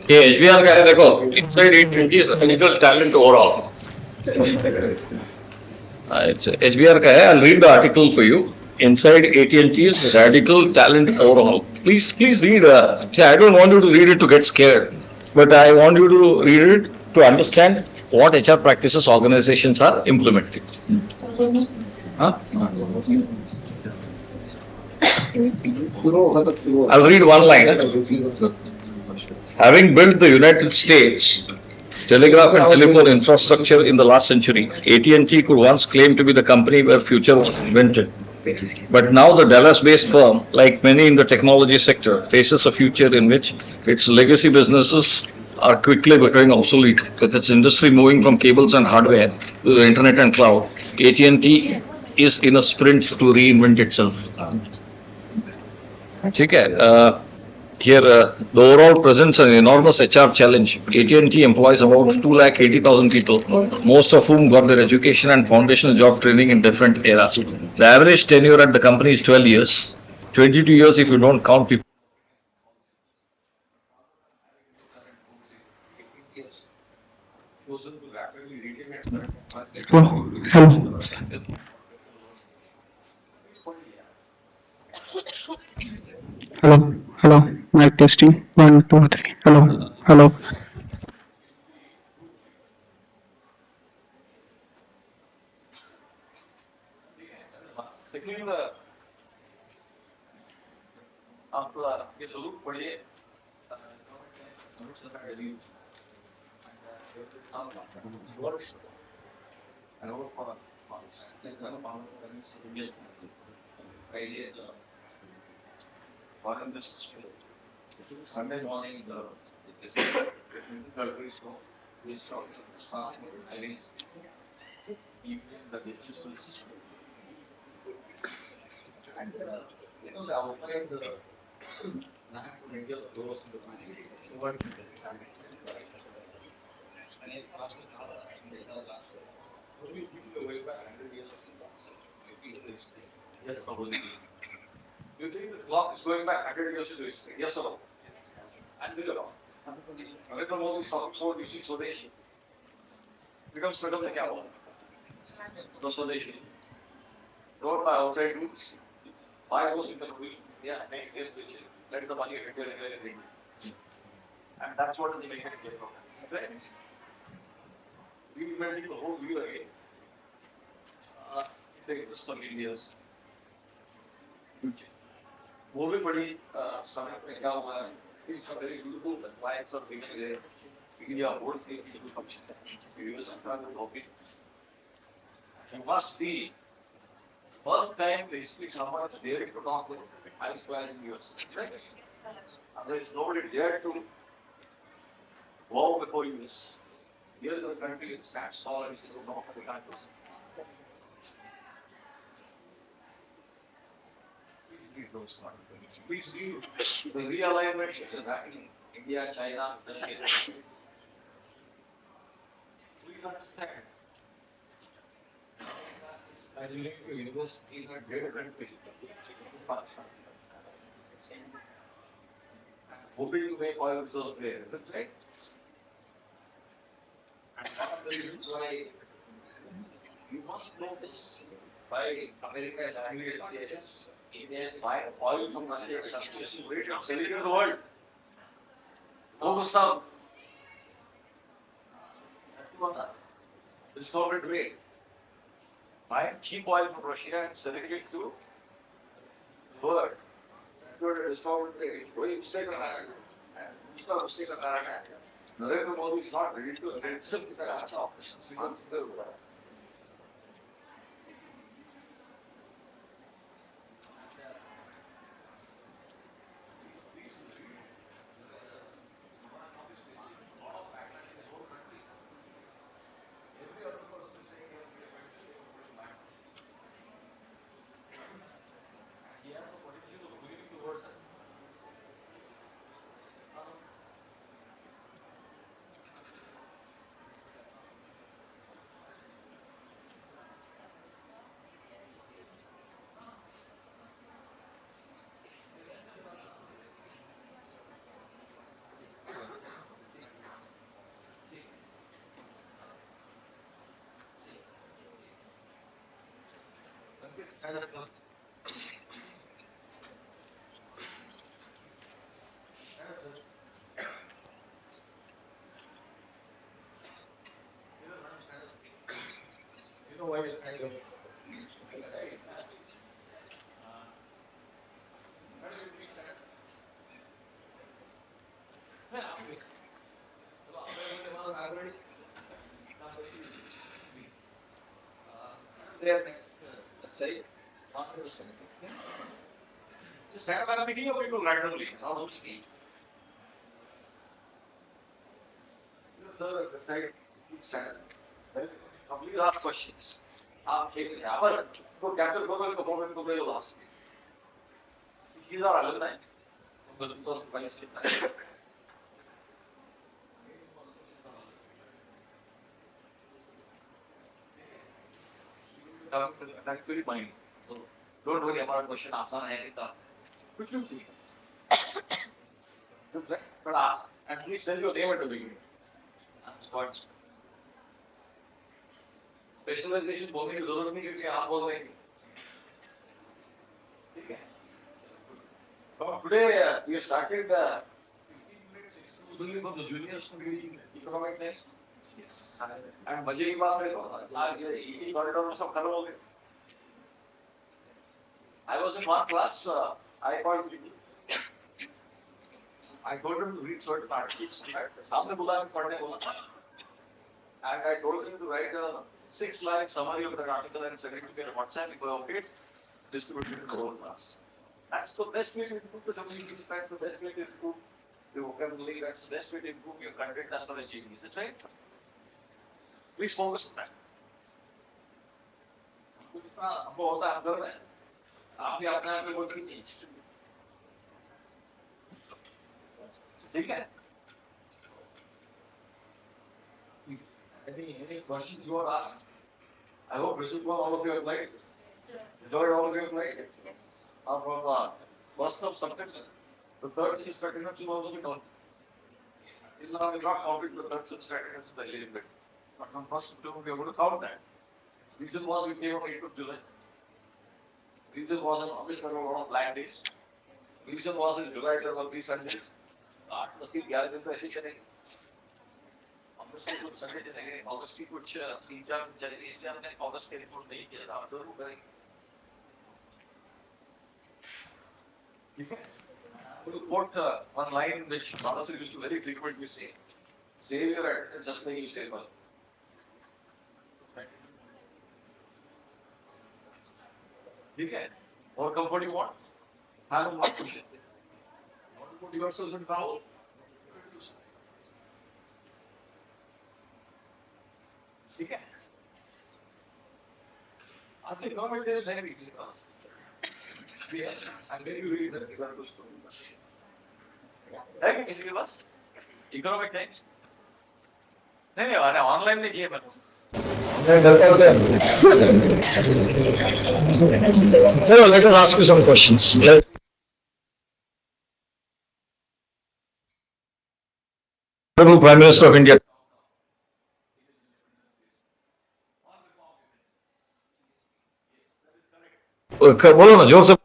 ये HBR का है देखो inside it is technical talent overall. It's HBR का है. I'll read the article for you. Inside AT&T's radical talent overhaul. Please read. See, I don't want you to read it to get scared, but I want you to read it to understand what HR practices organizations are implementing. Huh? I'll read one line. Having built the United States telegraph and telephone infrastructure in the last century, AT&T could once claim to be the company where future was invented. But now the Dallas-based firm, like many in the technology sector, faces a future in which its legacy businesses are quickly becoming obsolete. With its industry moving from cables and hardware to the internet and cloud, AT&T is in a sprint to reinvent itself. ठीक है here the overall presents an enormous HR challenge. AT&T employs about 280,000 people, most of whom got their education and foundational job training in different eras. The average tenure at the company is 12 years, 22 years if you don't count people. Hello, hello, hello. Mic testing. One, two, three. Hello, hello. Hello, let us ask you some questions. Honorable Prime Minister of India. बोलो ना जोर से.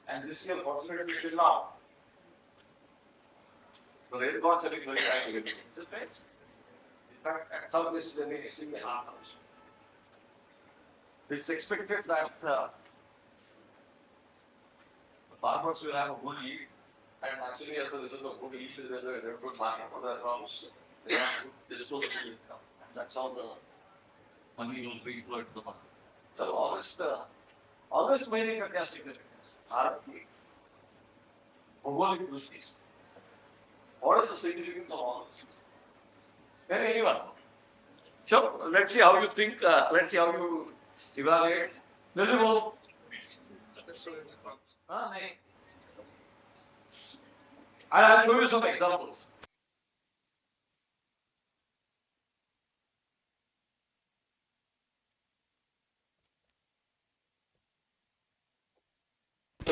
And this year, fortunately, till now, the rate gods have been very high. It's a trend. In fact, at some places, they've been extremely hard also. It's expected that the farmers will have a good yield. And actually, as a result of good yield, there's a good market for their crops. They have good disposable income. And that's how the money will be flowed to the market. So August महीने का क्या significance? Bharat की भौगोलिक दृष्टि से. What is the significance of August? Can anyone? So let's see how you think. Let's see how you evaluate. Lily Bol. I'll show you some examples.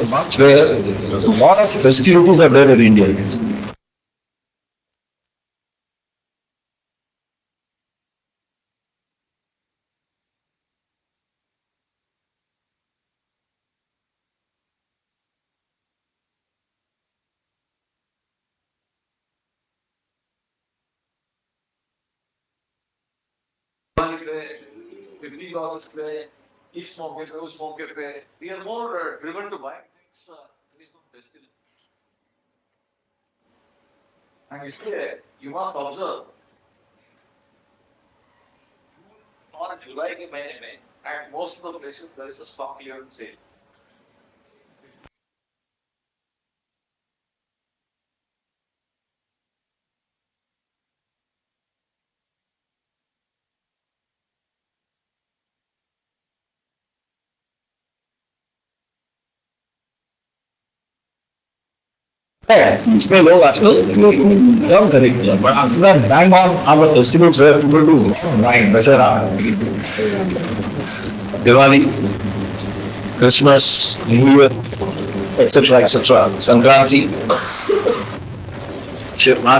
Months where a lot of festivities are there in India. इस मौके पे उस मौके पे we are more driven to buy things based on festival. And इसलिए you must observe और जुलाई के महीने में at most of the places there is a stock clearance sale. इसमें लोग आजकल कम करेंगे but after that bang on our festivals where people do right Dashera, Diwali, Christmas, New Year, etc. Sankranti, Shiv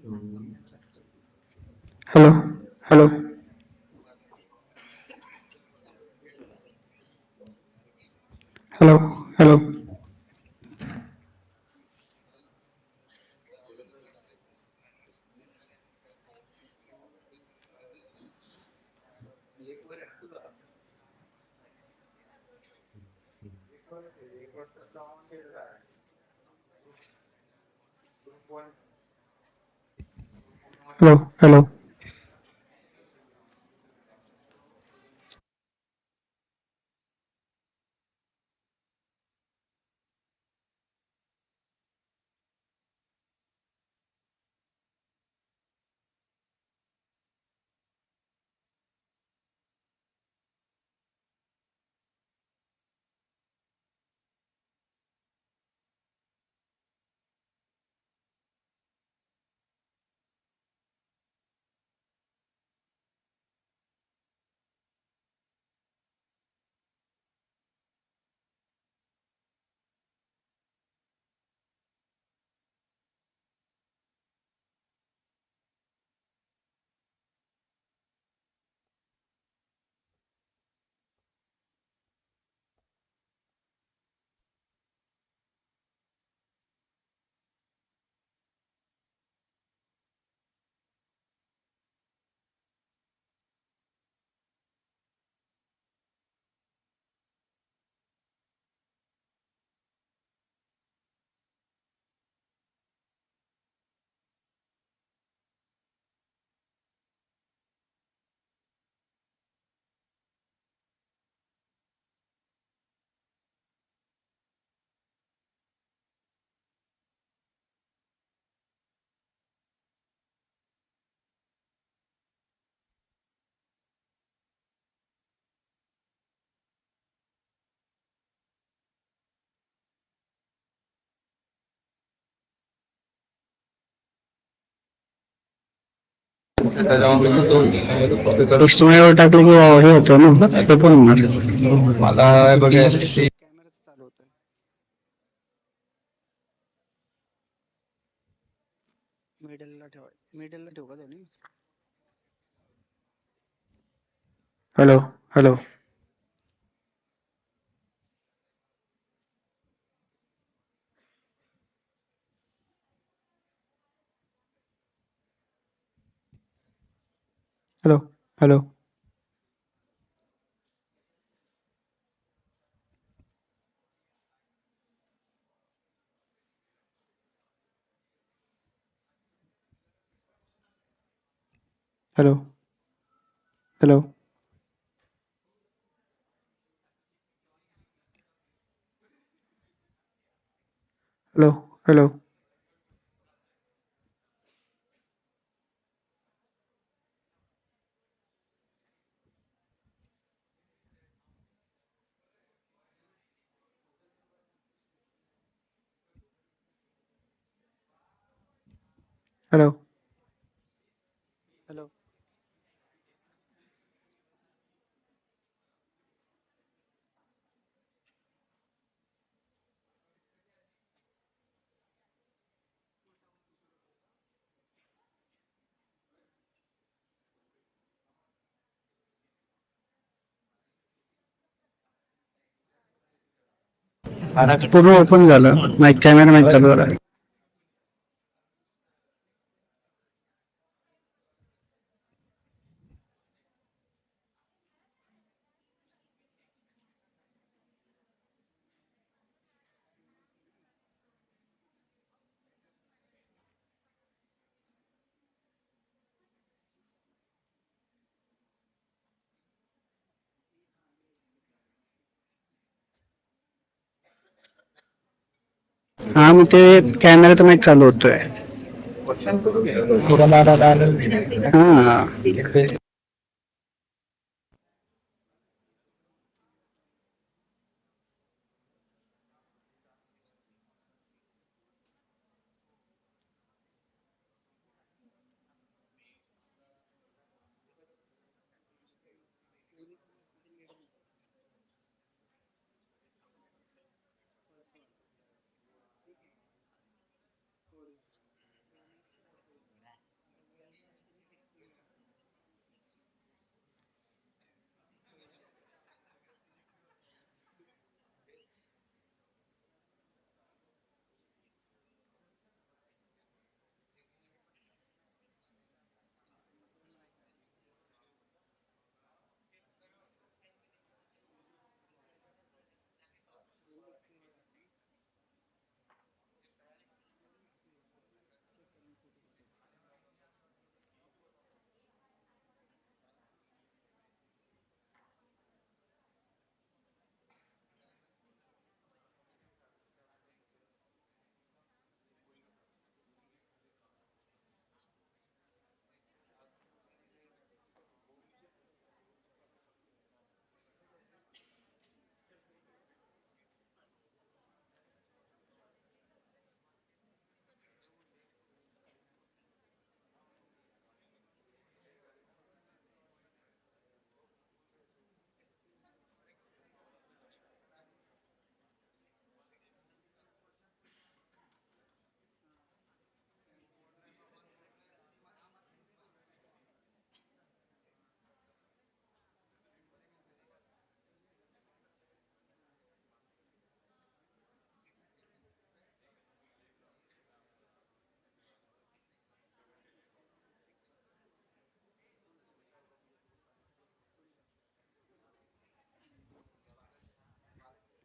Hello, hello, hello, hello, hello, hello. टेस्टमध्ये टाकलं की हे होतं ना, ते पण होणार. मला बघायचं. Hello, hello, hello, hello, hello, hello, hello, hello, hello, hello, पूर्ण ओपन झालं. माईक कॅमेरा माईक चालू झाला. हा, मग ते कॅमेराचा माईक चालू होतोय. हा.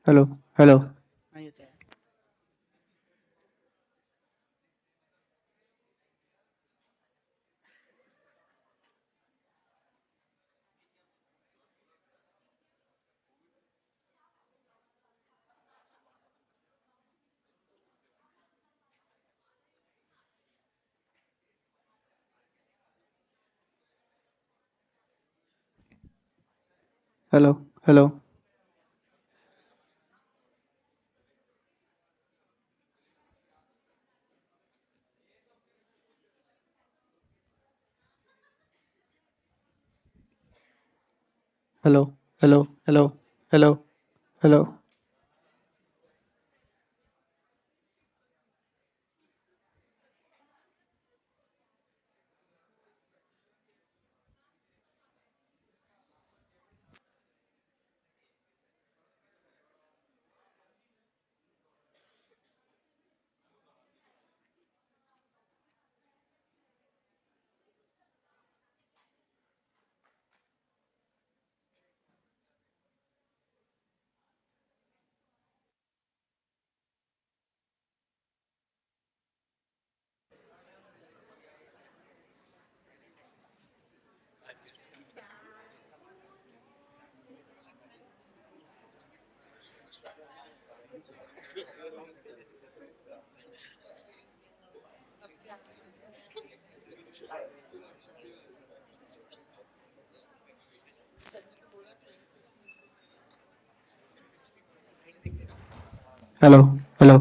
Hello hello hello hello hello hello hello hello hello hello hello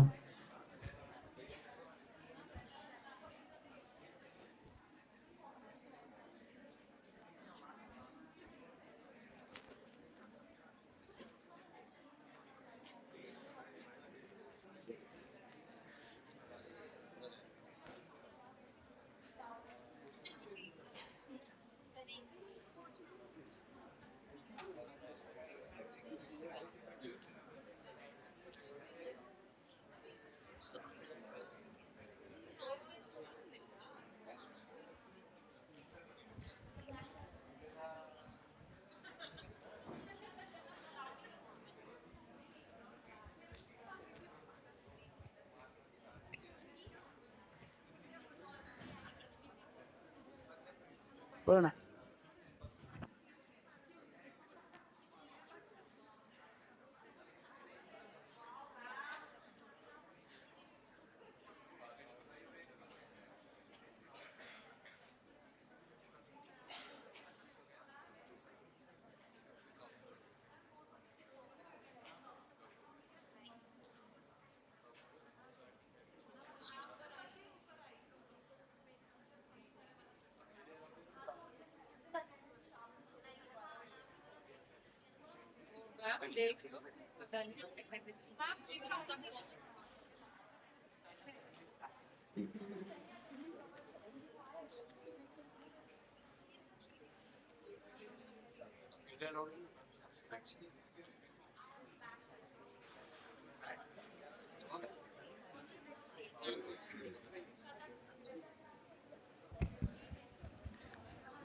बोलो ना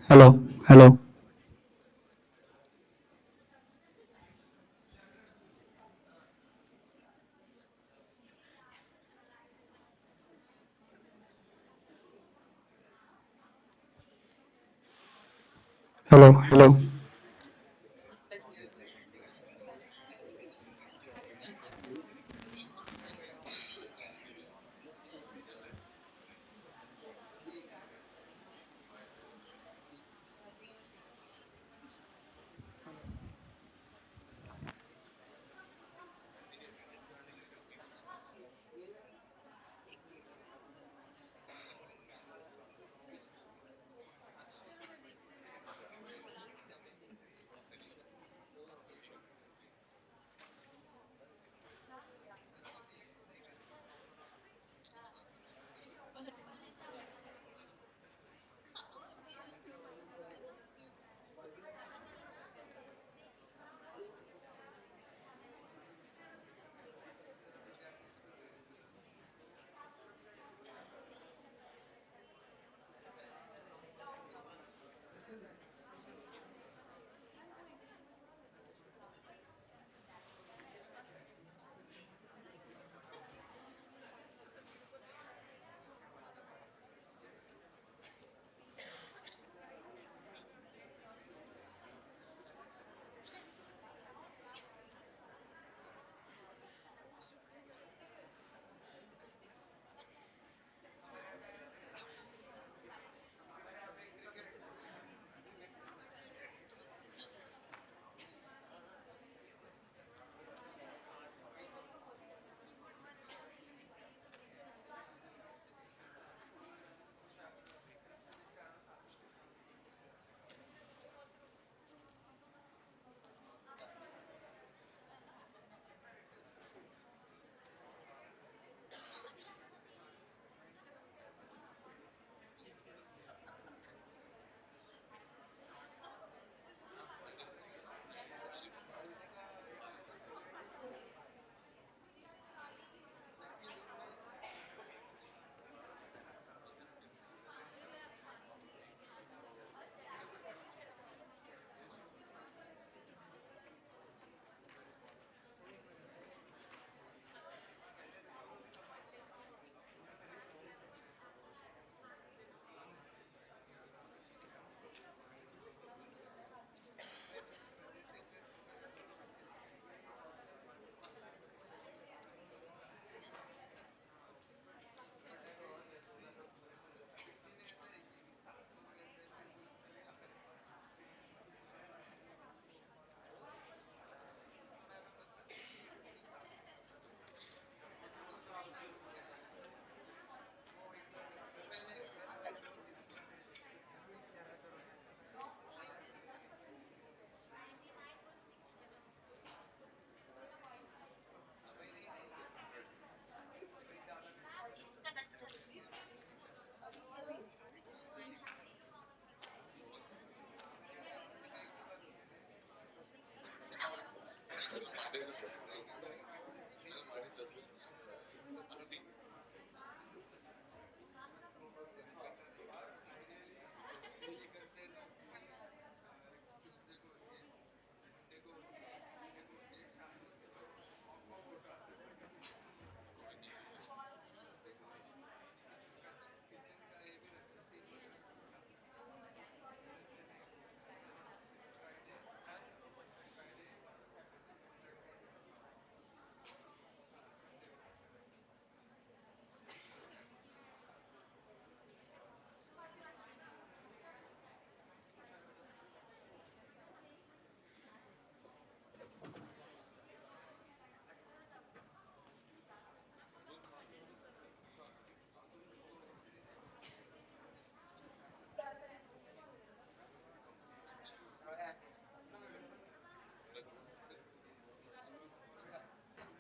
हेलो हेलो हेलो हेलो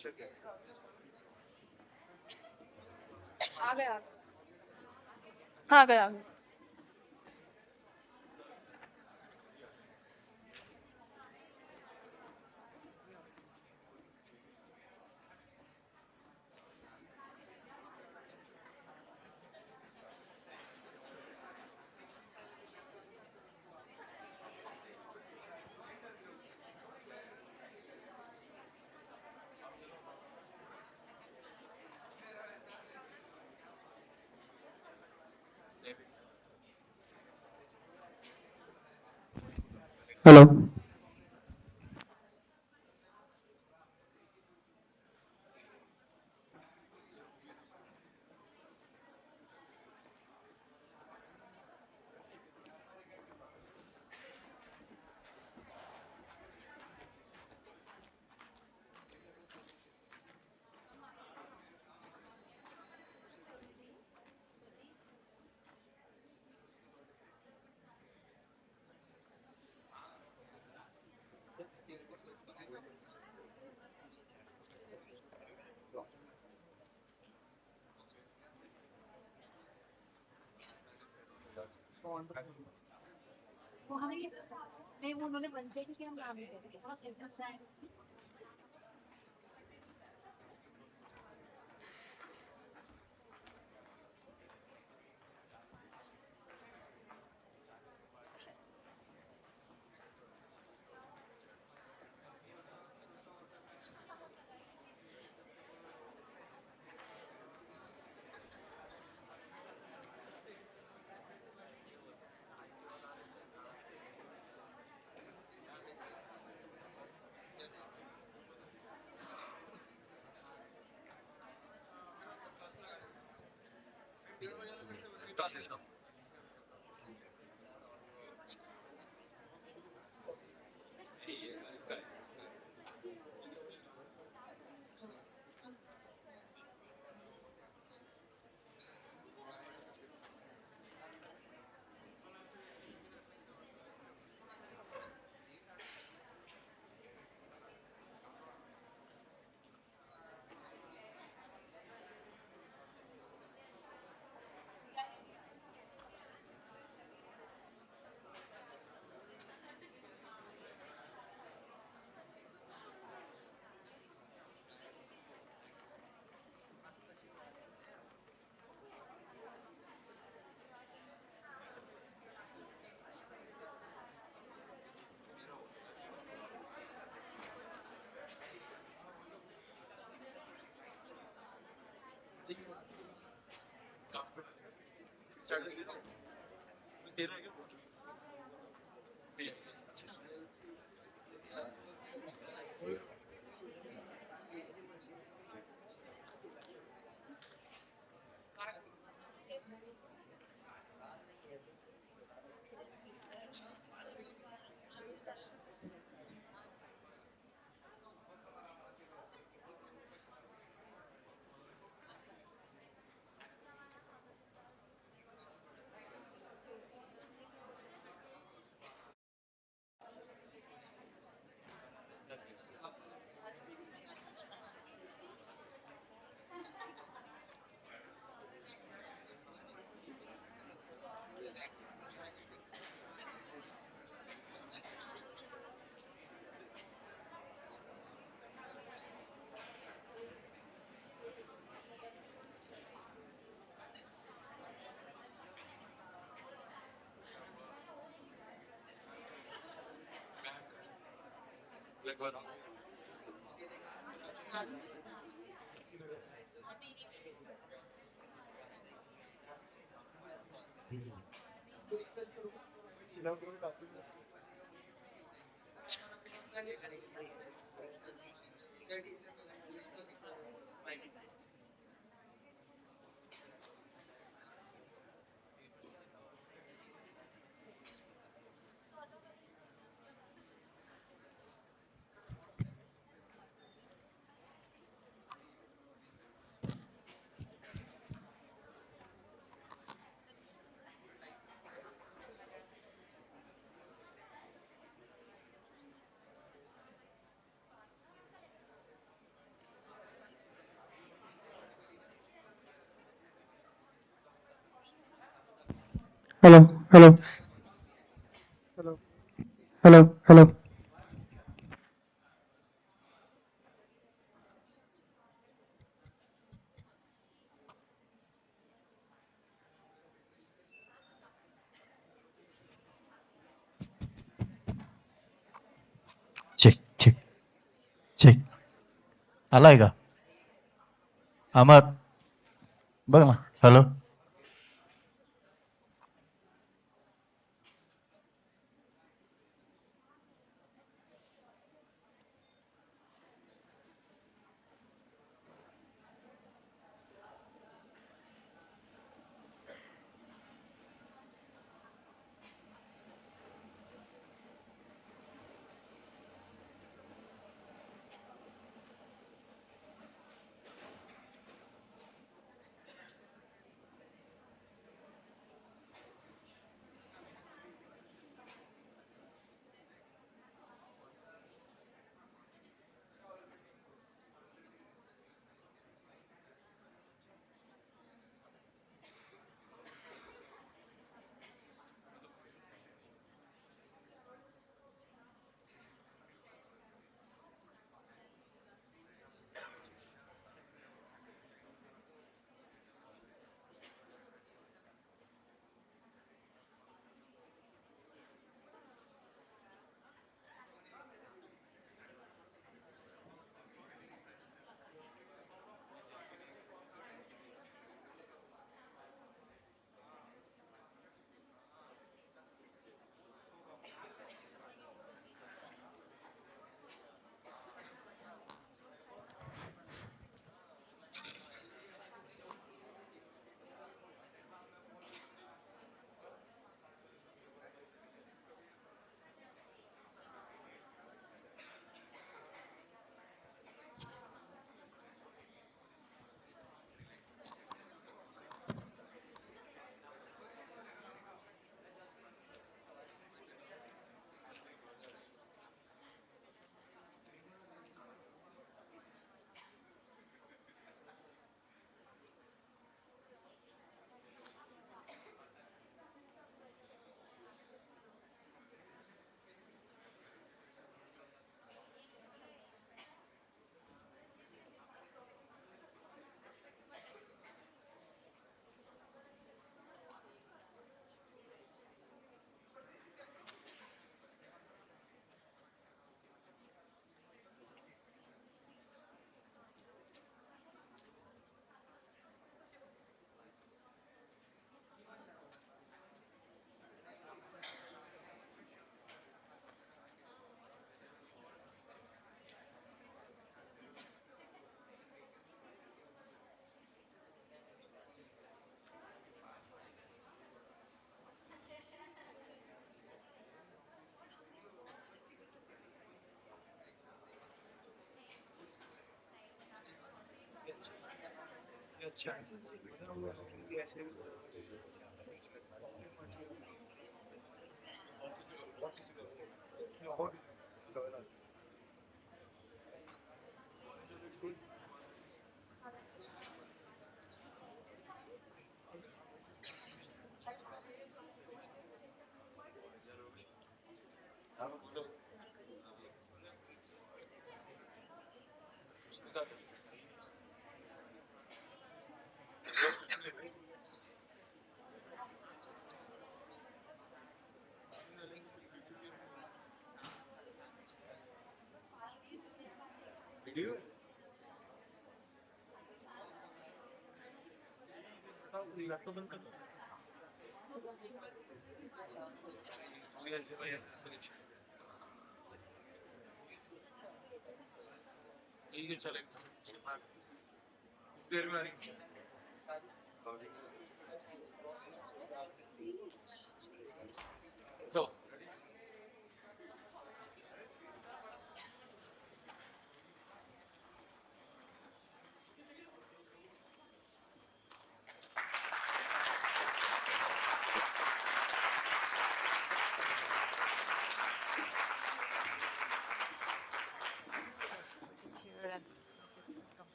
आ गया आ गया। हेलो। वो हमें नहीं, वो उन्होंने बनते कि हम नाम नहीं देते बस ऐसा है। Hello, hello, hello, hello. Check check check आलाय का अमर बघ ना hello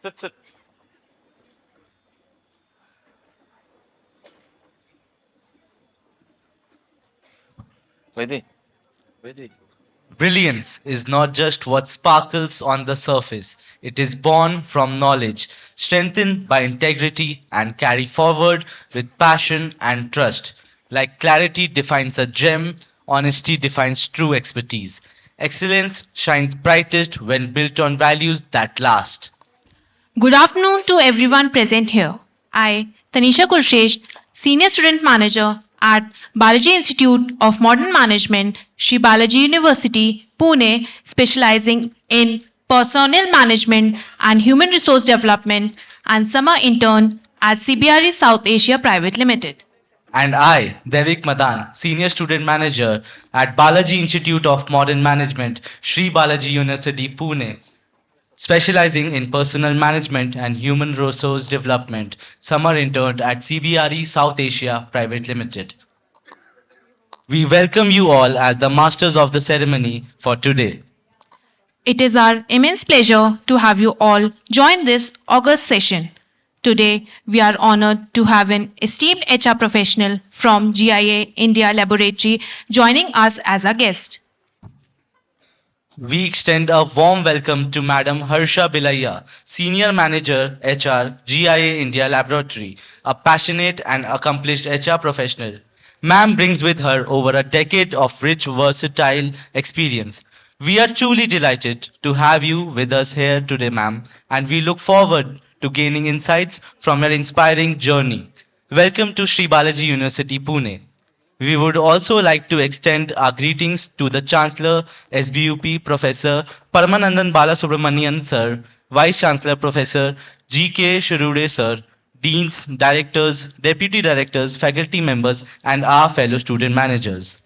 Sit. Vedi. Vedi. Brilliance is not just what sparkles on the surface. It is born from knowledge, strengthened by integrity, and carried forward with passion and trust. Like clarity defines a gem, honesty defines true expertise. Excellence shines brightest when built on values that last. Good afternoon to everyone present here. I, Tanisha Kulshesh, Senior Student Manager at Balaji Institute of Modern Management, Sri Balaji University, Pune, specializing in personnel management and human resource development, and summer intern at CBRE South Asia Private Limited. And I, Devik Madan, Senior Student Manager at Balaji Institute of Modern Management, Sri Balaji University, Pune, specializing in personal management and human resource development, summer interned at CBRE South Asia Private Limited. We welcome you all as the masters of the ceremony for today. It is our immense pleasure to have you all join this August session. Today, we are honored to have an esteemed HR professional from GIA India Laboratory joining us as a guest. We extend a warm welcome to Madam Harsha Billaiya, Senior Manager HR, GIA India Laboratory, a passionate and accomplished HR professional. Ma'am brings with her over a decade of rich, versatile experience. We are truly delighted to have you with us here today, ma'am, and we look forward to gaining insights from your inspiring journey. Welcome to Sri Balaji University, Pune. We would also like to extend our greetings to the Chancellor, SBUP Professor Paramanandan Balasubramanian Sir, Vice Chancellor Professor G.K. Shirude Sir, Deans, Directors, Deputy Directors, faculty members, and our fellow student managers.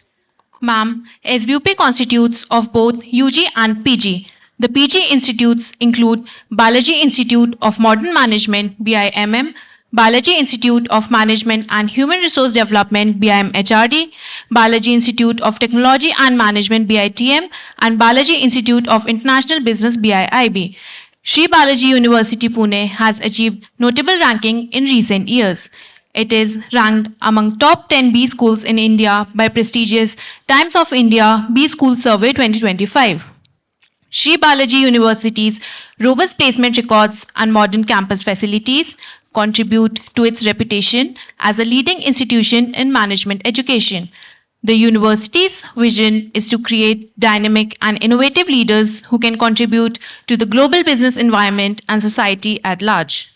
Ma'am, SBUP constitutes of both UG and PG. The PG institutes include Balaji Institute of Modern Management BIMM, Balaji Institute of Management and Human Resource Development BIMHRD, Balaji Institute of Technology and Management BITM, and Balaji Institute of International Business BIIB. Sri Balaji University Pune has achieved notable ranking in recent years. It is ranked among top 10 B schools in India by prestigious Times of India B School Survey 2025. Sri Balaji University's robust placement records and modern campus facilities contribute to its reputation as a leading institution in management education. The university's vision is to create dynamic and innovative leaders who can contribute to the global business environment and society at large.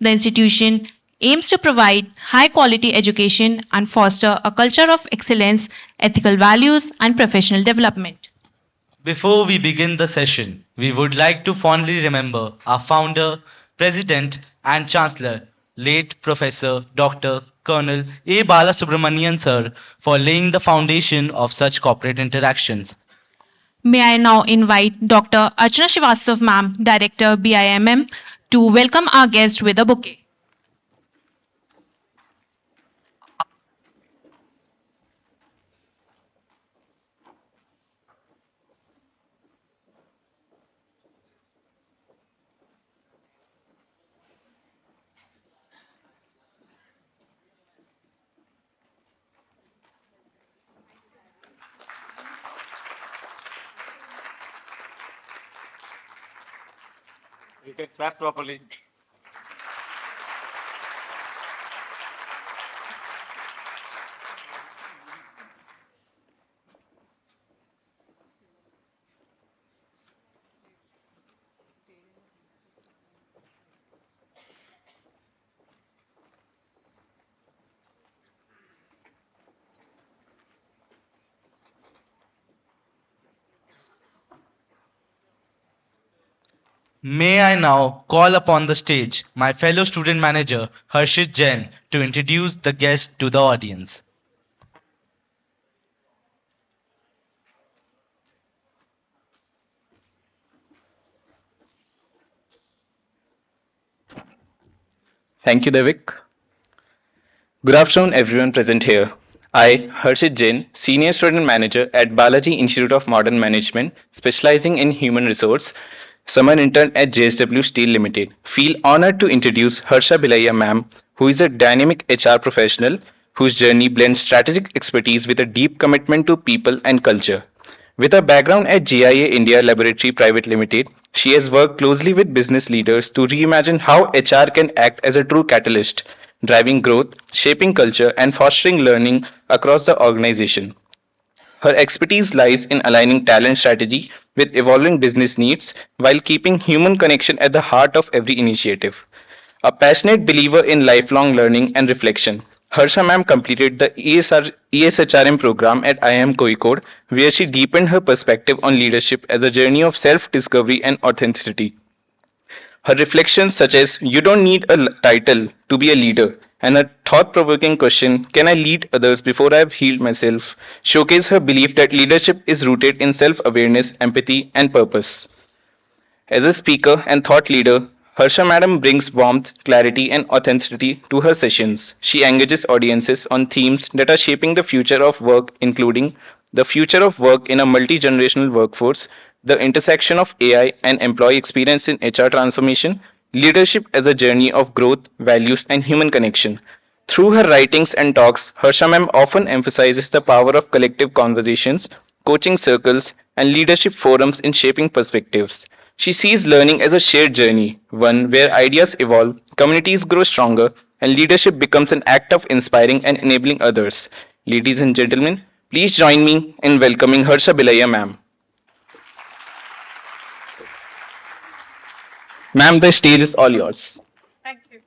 The institution aims to provide high quality education and foster a culture of excellence, ethical values, and professional development. Before we begin the session, we would like to fondly remember our founder, President, and Chancellor, late Professor Dr. Colonel A. Balasubramanian Sir, for laying the foundation of such corporate interactions. May I now invite Dr. Archana Srivastav Ma'am, Director BIMM, to welcome our guest with a bouquet. You can clap properly. May I now call upon the stage my fellow student manager, Harshit Jain, to introduce the guest to the audience. Thank you, Devik. Good afternoon, everyone present here. I, Harshit Jain, Senior Student Manager at Balaji Institute of Modern Management, specializing in human resource, summer intern at JSW Steel Limited, feel honored to introduce Harsha Billaiya ma'am, who is a dynamic HR professional whose journey blends strategic expertise with a deep commitment to people and culture. With a background at GIA India Laboratory Private Limited, she has worked closely with business leaders to reimagine how HR can act as a true catalyst, driving growth, shaping culture, and fostering learning across the organization. Her expertise lies in aligning talent strategy with evolving business needs while keeping human connection at the heart of every initiative. A passionate believer in lifelong learning and reflection, Harsha ma'am completed the ESHRM program at IIM Kozhikode, where she deepened her perspective on leadership as a journey of self-discovery and authenticity. Her reflections, such as "You don't need a title to be a leader," and a thought provoking question, "Can I lead others before I have healed myself?" showcase her belief that leadership is rooted in self awareness, empathy, and purpose. As a speaker and thought leader, Harsha Madam brings warmth, clarity, and authenticity to her sessions. She engages audiences on themes that are shaping the future of work, including the future of work in a multi generational workforce, the intersection of AI and employee experience in HR transformation, leadership as a journey of growth, values, and human connection. Through her writings and talks, Harsha Ma'am often emphasizes the power of collective conversations, coaching circles, and leadership forums in shaping perspectives. She sees learning as a shared journey, one where ideas evolve, communities grow stronger, and leadership becomes an act of inspiring and enabling others. Ladies and gentlemen, please join me in welcoming Harsha Billaiya ma'am. Ma'am, the stage is all yours. Thank you.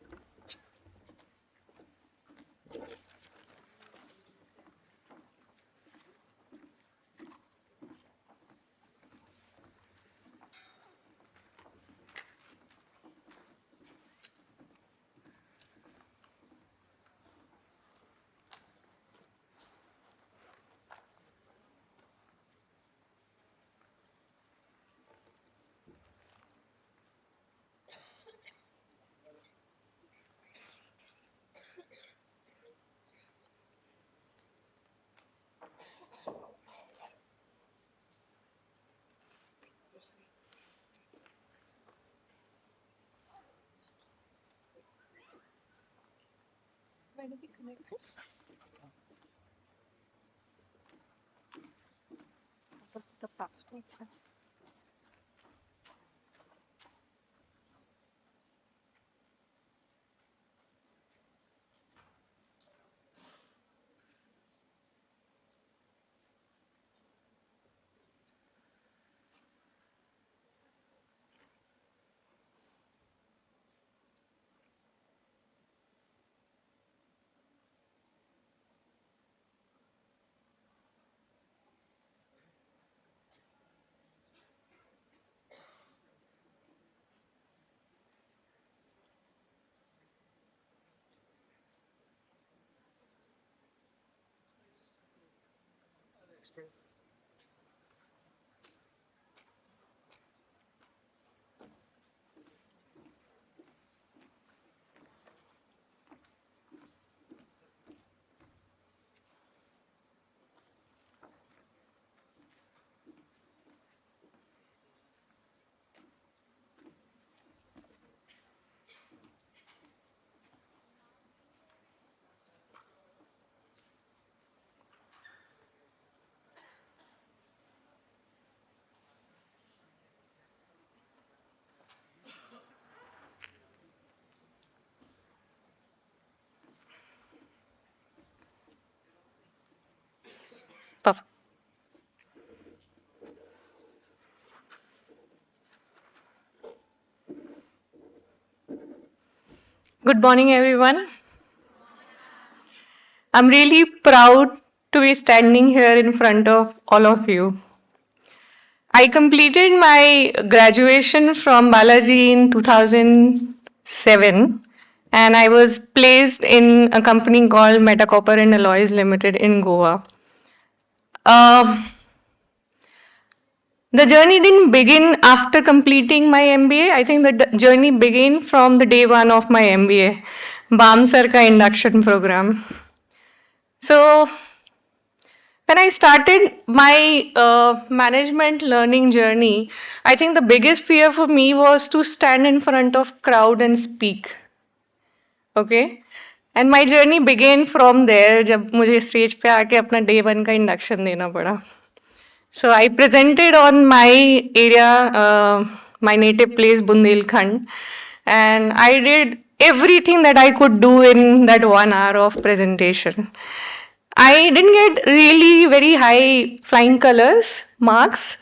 Where did we connect this? The password. Perfect. Good morning, everyone. I'm really proud to be standing here in front of all of you. I completed my graduation from Balaji in 2007 and I was placed in a company called Meta Copper and Alloys Limited in Goa. The journey didn't begin after completing my MBA. I think that the journey began from the day one of my MBA, BAM Sir ka induction program. So When I started my management learning journey, I think the biggest fear for me was to stand in front of crowd and speak. Okay, and my journey began from there जब मुझे stage पे आके अपना day one का induction देना पड़ा. So I presented on my area, my native place Bundelkhand, and I did everything that I could do in that 1 hour of presentation. I didn't get really very high flying colors marks,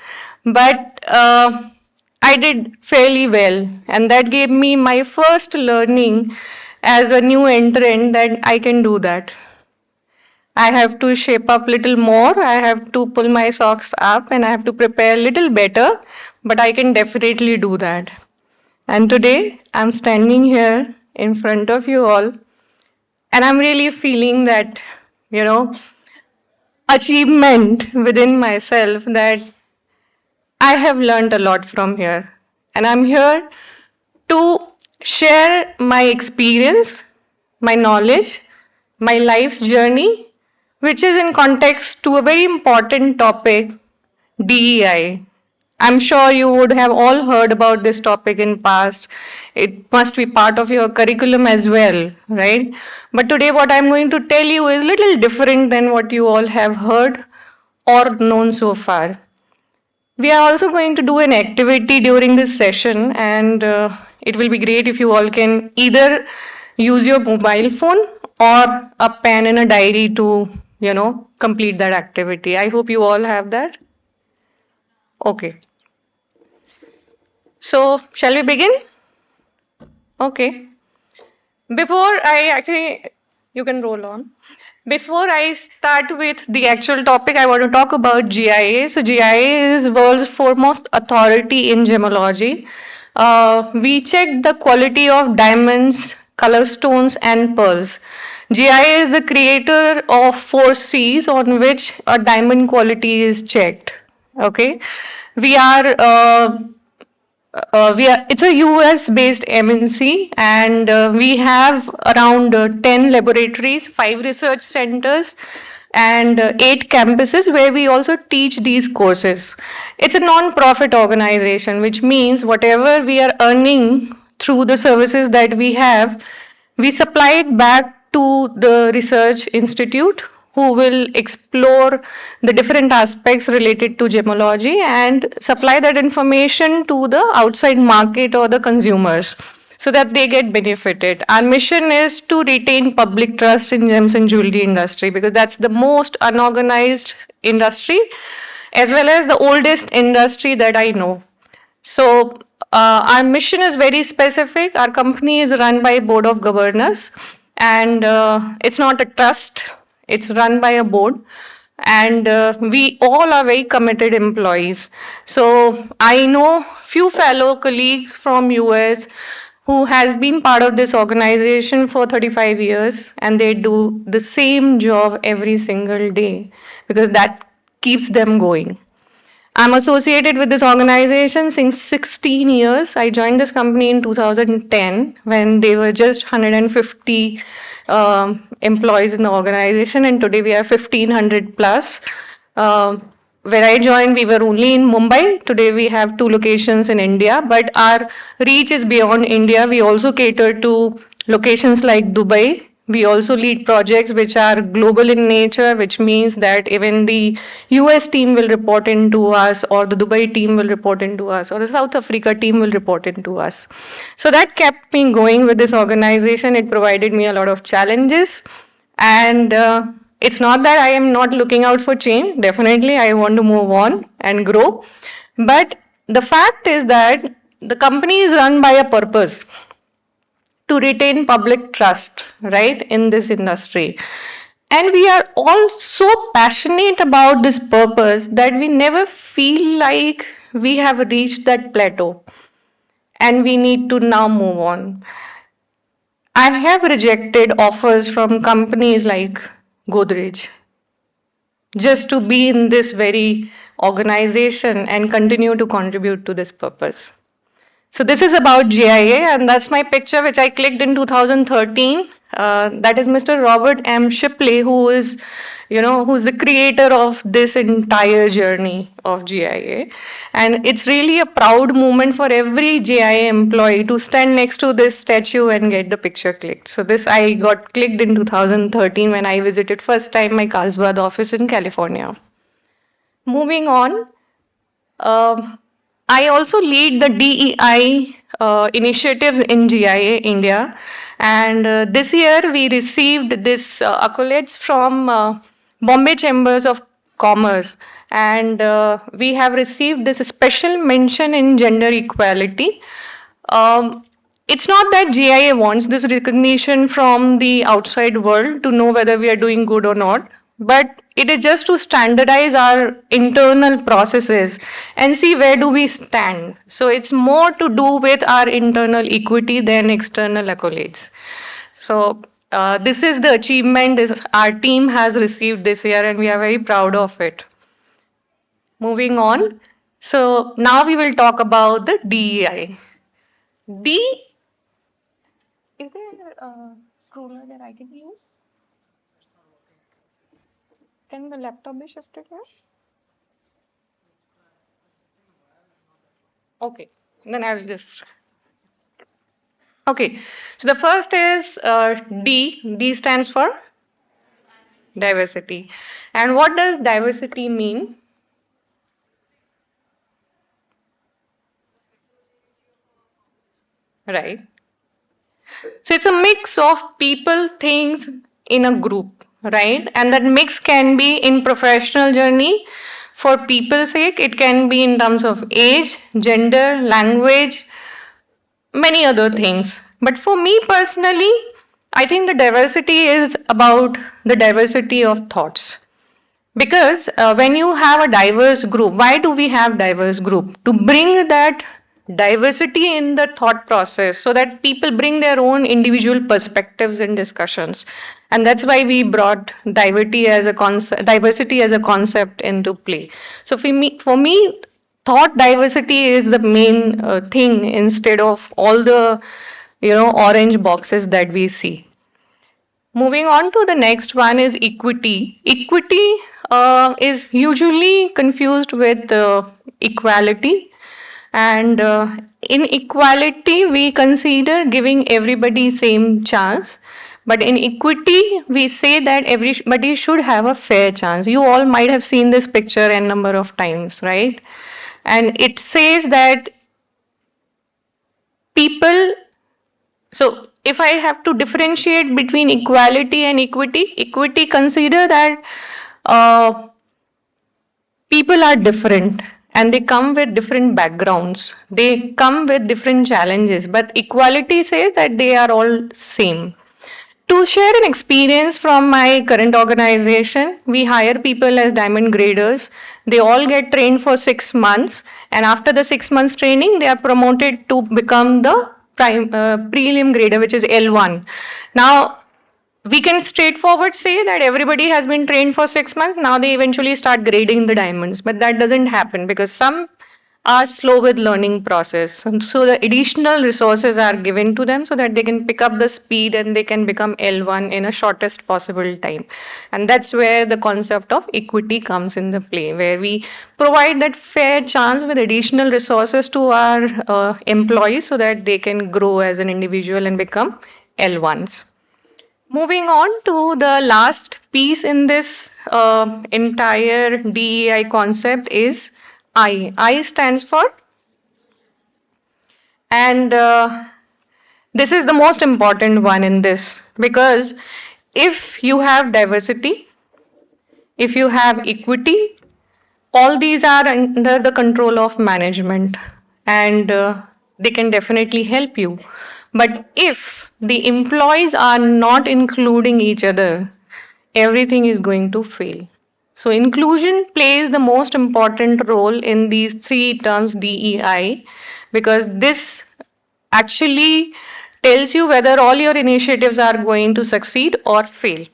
but I did fairly well, and that gave me my first learning as a new entrant that I can do that. I have to shape up little more, I have to pull my socks up, and I have to prepare a little better, but I can definitely do that. And today I'm standing here in front of you all, and I'm really feeling that, you know, achievement within myself that I have learned a lot from here. And I'm here to share my experience, my knowledge, my life's journey, which is in context to a very important topic, DEI. I'm sure you would have all heard about this topic in past. It must be part of your curriculum as well, right? But today what I'm going to tell you is little different than what you all have heard or known so far. We are also going to do an activity during this session, and it will be great if you all can either use your mobile phone or a pen and a diary to, complete that activity. I hope you all have that. Okay. So, shall we begin? Okay. You can roll on. Before I start with the actual topic, I want to talk about GIA. So, GIA is world's foremost authority in gemology. We check the quality of diamonds, color stones, and pearls. GIA is the creator of 4 C's on which a diamond quality is checked. Okay, we are it's a US based MNC, and we have around 10 laboratories, 5 research centers, and 8 campuses where we also teach these courses. It's a non-profit organization, which means whatever we are earning through the services that we have, we supply it back to the research institute, who will explore the different aspects related to gemology and supply that information to the outside market or the consumers so that they get benefited. Our mission is to retain public trust in gems and jewelry industry, because that's the most unorganized industry as well as the oldest industry that I know. So our mission is very specific. Our company is run by a board of governors, and it's not a trust. It's run by a board, and we all are very committed employees. So I know few fellow colleagues from US who has been part of this organization for 35 years, and they do the same job every single day because that keeps them going. I'm associated with this organization since 16 years. I joined this company in 2010 when they were just 150 employees in the organization, and today we are 1500 plus. Where I joined, we were only in Mumbai. Today we have 2 locations in India, but our reach is beyond India. We also cater to locations like Dubai. We also lead projects which are global in nature, which means that even the US team will report into us, or the Dubai team will report into us, or the South Africa team will report into us. So that kept me going with this organization. It provided me a lot of challenges, and it's not that I am not looking out for change. Definitely, I want to move on and grow. But the fact is that the company is run by a purpose, to retain public trust, right, in this industry. And we are all so passionate about this purpose that we never feel like we have reached that plateau and we need to now move on. I have rejected offers from companies like Godrej just to be in this very organization and continue to contribute to this purpose. So this is about GIA, and that's my picture which I clicked in 2013. That is Mr. Robert M. Shipley, who is who's the creator of this entire journey of GIA. And it's really a proud moment for every GIA employee to stand next to this statue and get the picture clicked. So this I got clicked in 2013 when I visited first time my Carlsbad office in California. Moving on, I also lead the DEI initiatives in GIA India, and this year we received this accolades from Bombay Chambers of Commerce, and we have received this special mention in gender equality. It's not that GIA wants this recognition from the outside world to know whether we are doing good or not, but it is just to standardize our internal processes and see where do we stand. So it's more to do with our internal equity than external accolades. So this is the achievement our team has received this year, and we are very proud of it. Moving on. So now we will talk about the DEI. D Is there a scroller that I can use? Can the laptop be shifted here? Okay, then I'll just. Okay, so the first is D. D stands for diversity. And what does diversity mean? Right. So it's a mix of people, things in a group, right? And that mix can be in professional journey. For people's sake, it can be in terms of age, gender, language, many other things. But for me personally, I think the diversity is about the diversity of thoughts. Because when you have a diverse group, why do we have diverse group? To bring that diversity in the thought process so that people bring their own individual perspectives in discussions. And that's why we brought diversity as a concept into play. So for me, thought diversity is the main thing instead of all the orange boxes that we see. Moving on to the next one is equity. Equity is usually confused with equality, and in equality we consider giving everybody same chance. But in equity, we say that everybody should have a fair chance. You all might have seen this picture a number of times, right? And it says that people so if I have to differentiate between equality and equity consider that uh, people are different and they come with different backgrounds. They come with different challenges, but equality says that they are all same. To share an experience from my current organization, we hire people as diamond graders. They all get trained for 6 months, and after the 6 months training, they are promoted to become the prelim grader, which is L1. Now, we can straightforward say that everybody has been trained for 6 months. Now they eventually start grading the diamonds, but that doesn't happen because some are slow with learning process. And so the additional resources are given to them so that they can pick up the speed and they can become L1 in a shortest possible time. And that's where the concept of equity comes in the play, where we provide that fair chance with additional resources to our employees so that they can grow as an individual and become L1s. Moving on to the last piece in this entire DEI concept is I. I stands for, and this is the most important one in this because if you have diversity, if you have equity, all these are under the control of management and they can definitely help you. But if the employees are not including each other, everything is going to fail. So inclusion plays the most important role in these three terms DEI because this actually tells you whether all your initiatives are going to succeed or fail.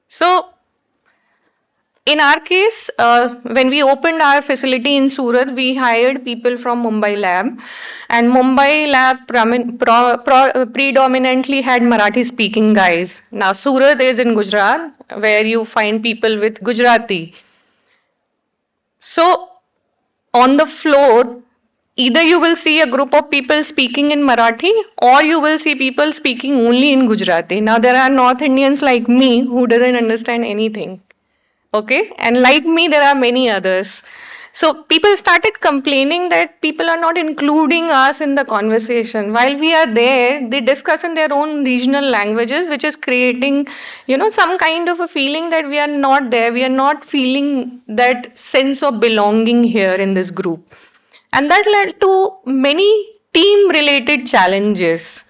So in our case, when we opened our facility in Surat, we hired people from Mumbai lab, and Mumbai lab predominantly had Marathi speaking guys. Now, Surat is in Gujarat, where you find people with Gujarati. So, on the floor, either you will see a group of people speaking in Marathi or you will see people speaking only in Gujarati. Now, there are North Indians like me who doesn't understand anything. Okay, and like me there are many others. So people started complaining that people are not including us in the conversation. While we are there, they discuss in their own regional languages, which is creating, some kind of a feeling that we are not there, we are not feeling that sense of belonging here in this group. And that led to many team related challenges.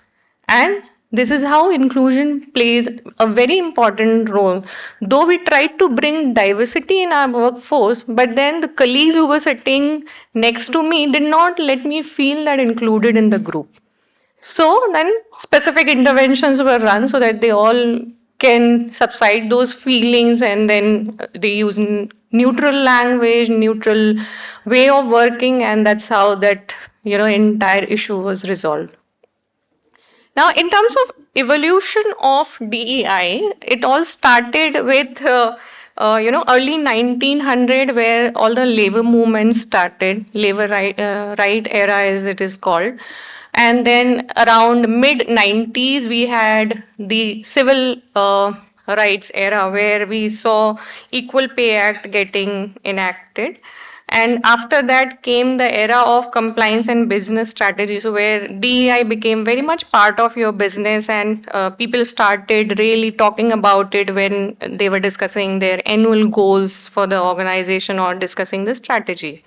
And this is how inclusion plays a very important role. Though we tried to bring diversity in our workforce, but then the colleagues who were sitting next to me did not let me feel that included in the group. So then specific interventions were run so that they all can subside those feelings, and then they use neutral language, neutral way of working, and that's how that entire issue was resolved. Now, in terms of evolution of DEI, it all started with early 1900, where all the labor movements started, labor right era as it is called, and then around mid 90s we had the civil rights era where we saw Equal Pay Act getting enacted. And after that came the era of compliance and business strategy, so where DEI became very much part of your business, and people started really talking about it when they were discussing their annual goals for the organization or discussing the strategy.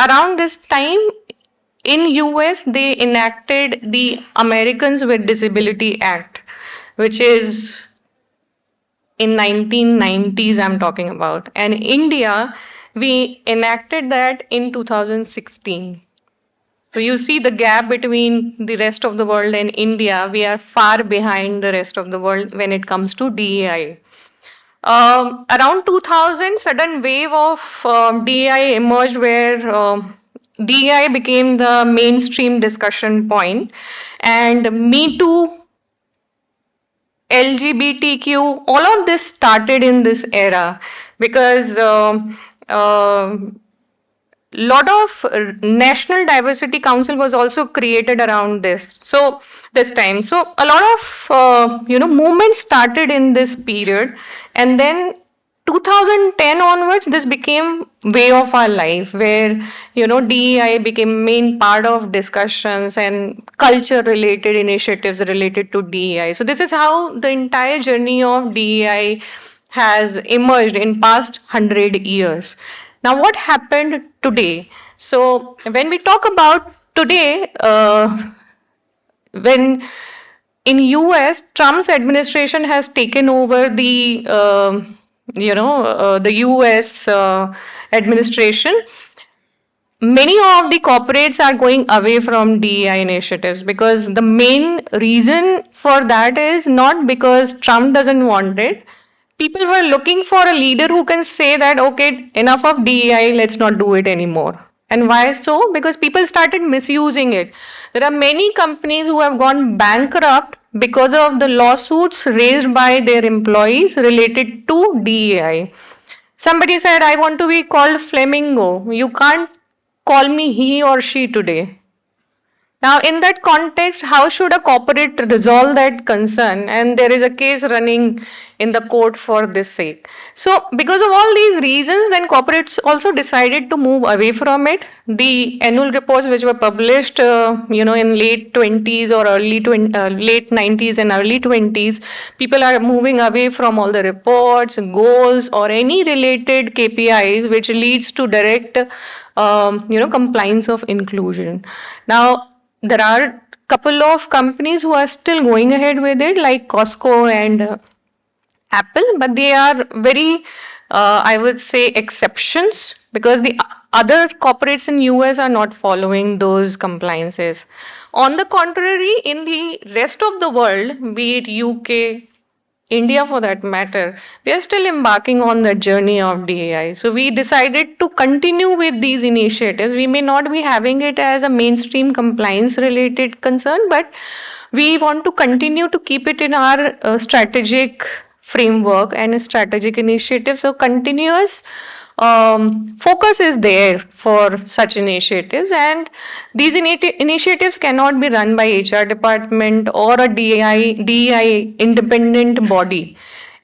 Around this time in US, they enacted the Americans with Disability Act, which is in 1990s I'm talking about. And India, we enacted that in 2016. So you see the gap between the rest of the world and India. We are far behind the rest of the world when it comes to DEI. Around 2000, sudden wave of DEI emerged where DEI became the mainstream discussion point, and Me Too, LGBTQ, all of this started in this era because lot of National Diversity Council was also created around this time. So a lot of movement started in this period, and then 2010 onwards this became way of our life where DEI became main part of discussions and culture related initiatives related to DEI. So this is how the entire journey of DEI has emerged in past 100 years. Now, what happened today? So, when we talk about today, when in US, Trump's administration has taken over the US administration, many of the corporates are going away from DEI initiatives because the main reason for that is not because Trump doesn't want it. People were looking for a leader who can say that, okay, enough of DEI, let's not do it anymore. And why so? Because people started misusing it. There are many companies who have gone bankrupt because of the lawsuits raised by their employees related to DEI. Somebody said, I want to be called Flamingo. You can't call me he or she today. Now, in that context, how should a corporate resolve that concern? And there is a case running in the court for this sake. So, because of all these reasons, then corporates also decided to move away from it. The annual reports which were published, in late 20s or late 90s and early 20s, people are moving away from all the reports, goals, or any related KPIs which leads to direct, compliance of inclusion. Now, there are couple of companies who are still going ahead with it, like Costco and Apple, but they are very, I would say, exceptions because the other corporates in US are not following those compliances. On the contrary, in the rest of the world, be it UK, India for that matter, we are still embarking on the journey of DAI. So we decided to continue with these initiatives. We may not be having it as a mainstream compliance related concern, but we want to continue to keep it in our strategic framework and strategic initiative. So continuous focus is there for such initiatives, and these initiatives cannot be run by HR department or a DEI independent body.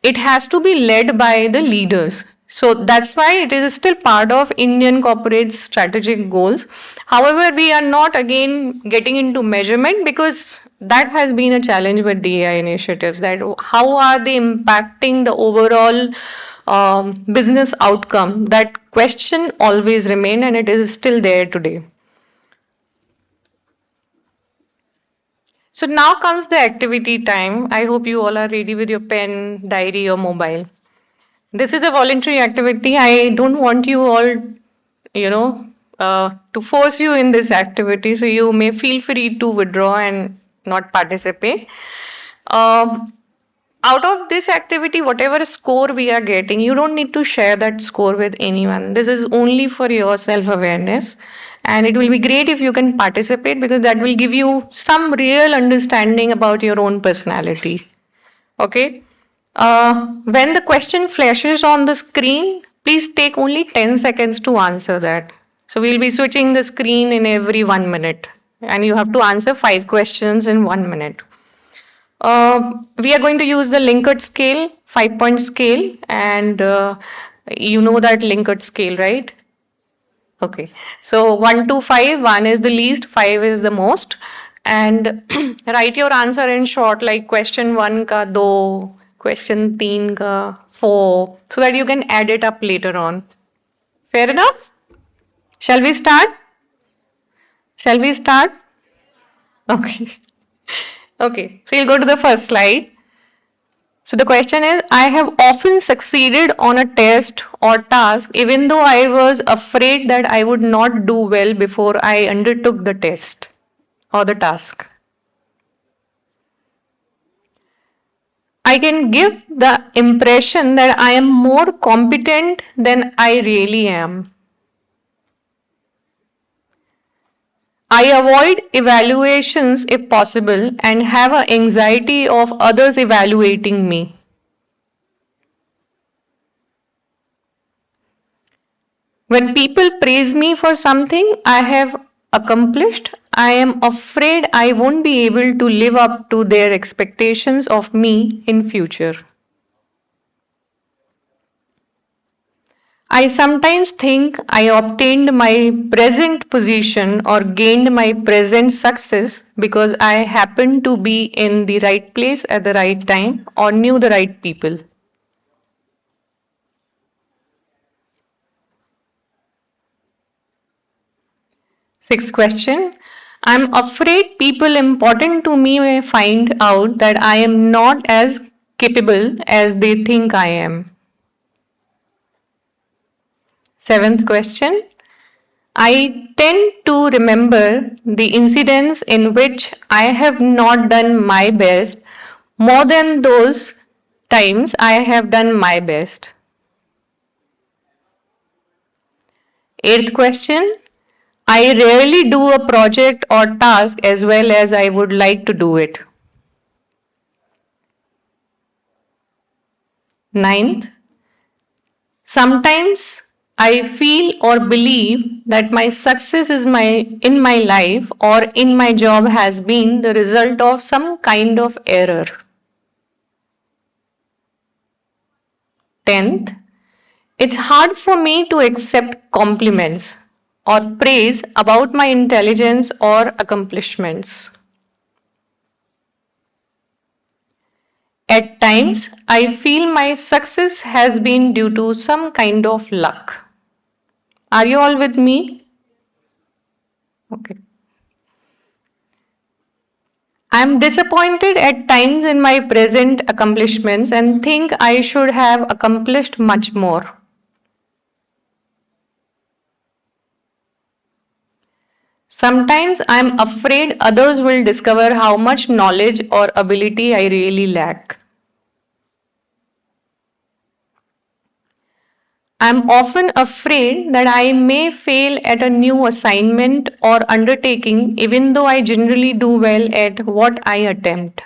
It has to be led by the leaders. So that's why it is still part of Indian corporate strategic goals. However, we are not again getting into measurement because that has been a challenge with DEI initiatives, that how are they impacting the overall business outcome. That question always remain, and it is still there today. So now comes the activity time. I hope you all are ready with your pen, diary, or mobile. This is a voluntary activity. I don't want you all, to force you in this activity. So you may feel free to withdraw and not participate. Um, Out of this activity, whatever score we are getting, you don't need to share that score with anyone. This is only for your self awareness. And it will be great if you can participate because that will give you some real understanding about your own personality. Okay. When the question flashes on the screen, please take only 10 seconds to answer that. So we'll be switching the screen in every 1 minute, and you have to answer 5 questions in 1 minute. We are going to use the Likert scale, 5 point scale, and you know that Likert scale, right? Okay, so 1 to 5, 1 is the least, 5 is the most, and write your answer in short, like question 1 ka do, question 3 ka 4, so that you can add it up later on. Fair enough? Shall we start? Shall we start? Okay. Okay, so you'll go to the first slide. So the question is, I have often succeeded on a test or task even though I was afraid that I would not do well before I undertook the test or the task. I can give the impression that I am more competent than I really am. I avoid evaluations if possible and have an anxiety of others evaluating me. When people praise me for something I have accomplished, I am afraid I won't be able to live up to their expectations of me in future. I sometimes think I obtained my present position or gained my present success because I happened to be in the right place at the right time or knew the right people. Sixth question. I'm afraid people important to me may find out that I am not as capable as they think I am. Seventh question. I tend to remember the incidents in which I have not done my best more than those times I have done my best. Eighth question. I rarely do a project or task as well as I would like to do it. Ninth, sometimes I feel or believe that my success is in my life or in my job has been the result of some kind of error. 10th, it's hard for me to accept compliments or praise about my intelligence or accomplishments. At times, I feel my success has been due to some kind of luck. Are you all with me? Okay. I am disappointed at times in my present accomplishments and think I should have accomplished much more. Sometimes I am afraid others will discover how much knowledge or ability I really lack. I'm often afraid that I may fail at a new assignment or undertaking, even though I generally do well at what I attempt.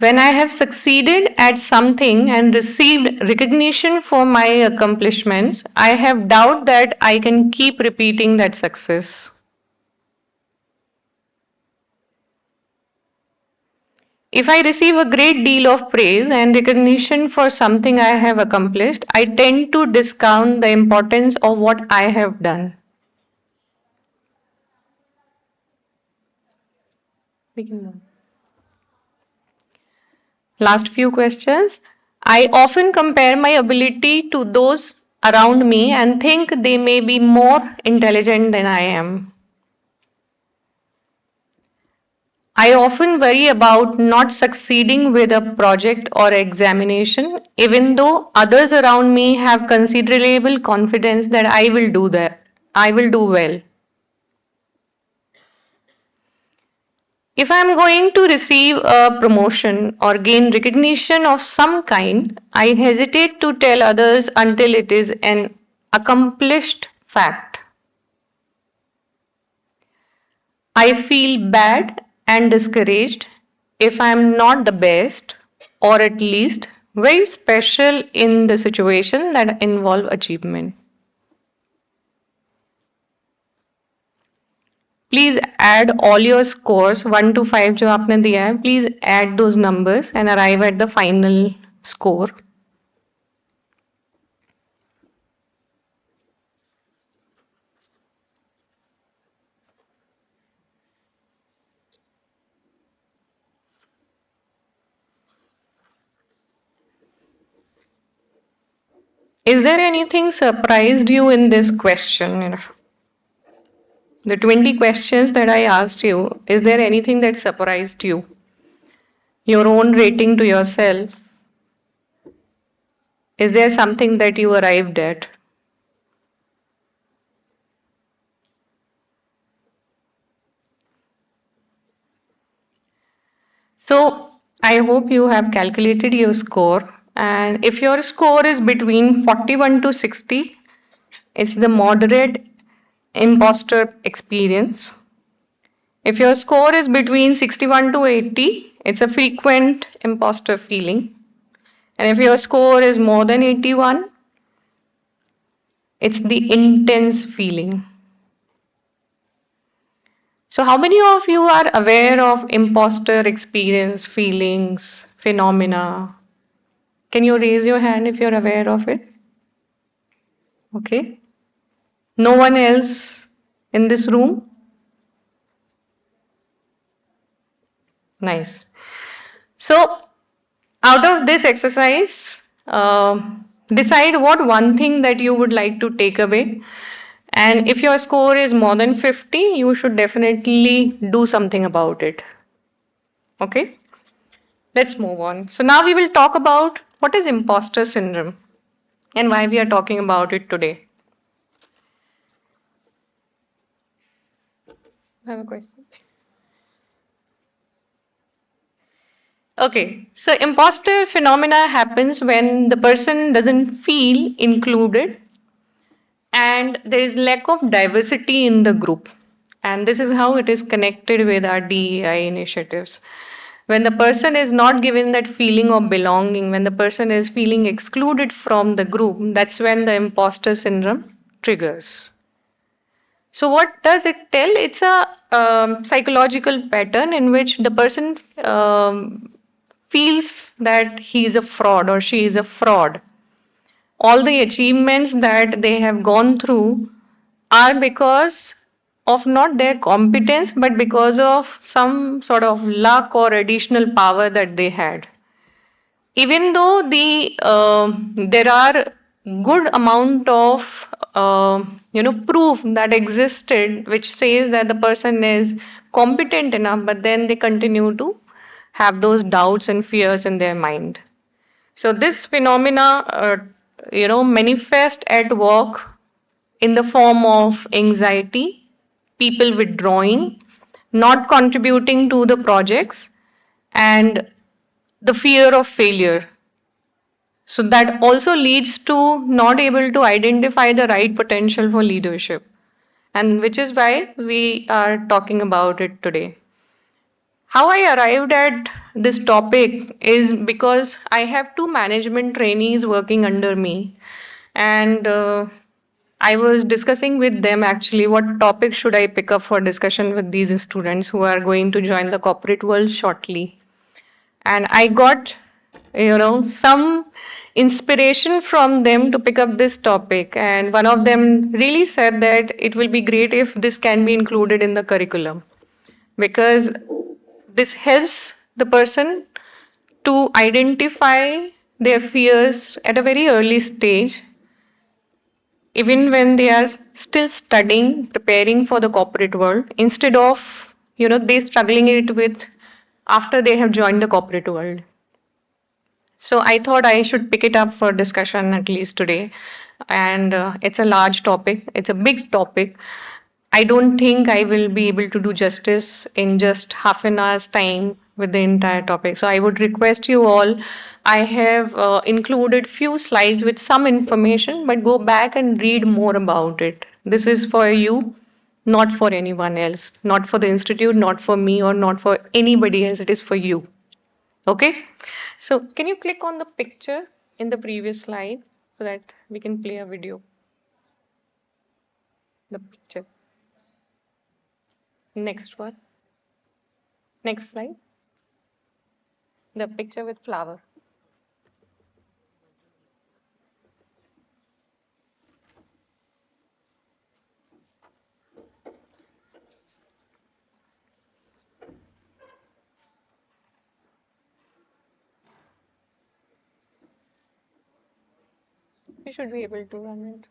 When I have succeeded at something and received recognition for my accomplishments, I have doubt that I can keep repeating that success. If I receive a great deal of praise and recognition for something I have accomplished, I tend to discount the importance of what I have done. We can move. Last few questions. I often compare my ability to those around me and think they may be more intelligent than I am. I often worry about not succeeding with a project or examination, even though others around me have considerable confidence that I will do that. I will do well. If I'm going to receive a promotion or gain recognition of some kind, I hesitate to tell others until it is an accomplished fact. I feel bad and discouraged if I'm not the best, or at least very special in the situation that involve achievement. Please add all your scores 1 to 5 जो आपने दिया है. Please add those numbers and arrive at the final score. Is there anything surprised you in this question? The 20 questions that I asked you, is there anything that surprised you? Your own rating to yourself. Is there something that you arrived at? So, I hope you have calculated your score. And if your score is between 41 to 60, it's the moderate imposter experience. If your score is between 61 to 80, it's a frequent imposter feeling. And if your score is more than 81, it's the intense feeling. So, how many of you are aware of imposter experience, feelings, phenomena? Can you raise your hand if you're aware of it? Okay. No one else in this room? Nice. So, out of this exercise, decide what one thing that you would like to take away. And if your score is more than 50, you should definitely do something about it. Okay? Let's move on. So, now we will talk about what is imposter syndrome and why we are talking about it today. I have a question. Okay, so imposter phenomena happens when the person doesn't feel included and there is lack of diversity in the group. And this is how it is connected with our DEI initiatives. When the person is not given that feeling of belonging, when the person is feeling excluded from the group, that's when the imposter syndrome triggers. So, what does it tell? It's a psychological pattern in which the person feels that he is a fraud or she is a fraud. All the achievements that they have gone through are because of not their competence but because of some sort of luck or additional power that they had. Even though there are good amount of proof that existed which says that the person is competent enough, but then they continue to have those doubts and fears in their mind. So this phenomena manifest at work in the form of anxiety, people withdrawing, not contributing to the projects, and the fear of failure. So that also leads to not able to identify the right potential for leadership, and which is why we are talking about it today. How I arrived at this topic is because I have two management trainees working under me, and I was discussing with them actually what topic should I pick up for discussion with these students who are going to join the corporate world shortly. And I got, some inspiration from them to pick up this topic. And one of them really said that it will be great if this can be included in the curriculum because this helps the person to identify their fears at a very early stage, even when they are still studying, preparing for the corporate world, instead of, they struggling it with after they have joined the corporate world. So I thought I should pick it up for discussion at least today. And it's a large topic, it's a big topic. I don't think I will be able to do justice in just half an hour's time with the entire topic. So I would request you all. I have included few slides with some information, but go back and read more about it. This is for you, not for anyone else, not for the institute, not for me, or not for anybody else. It is for you. Okay? So can you click on the picture in the previous slide so that we can play a video? The picture. Next one. Next slide. The picture with flower. You should be able to run it.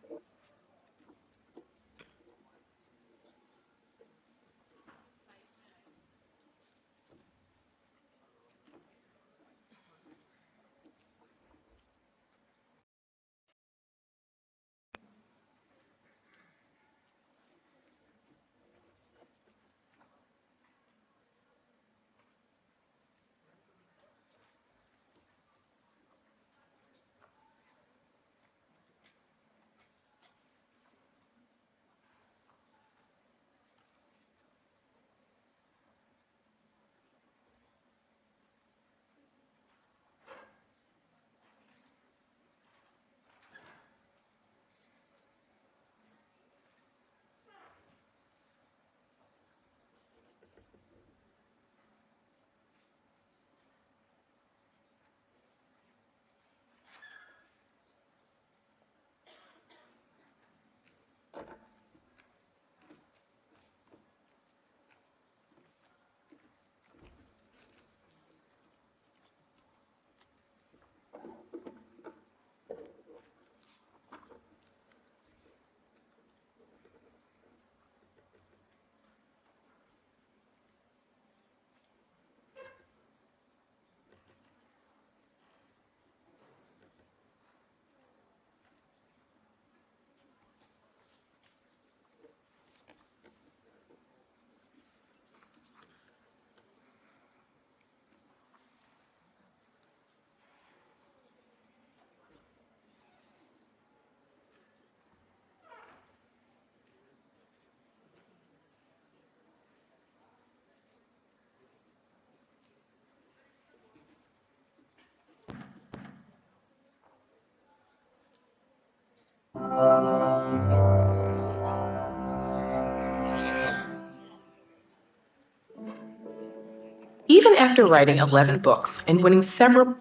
Even after writing 11 books and winning several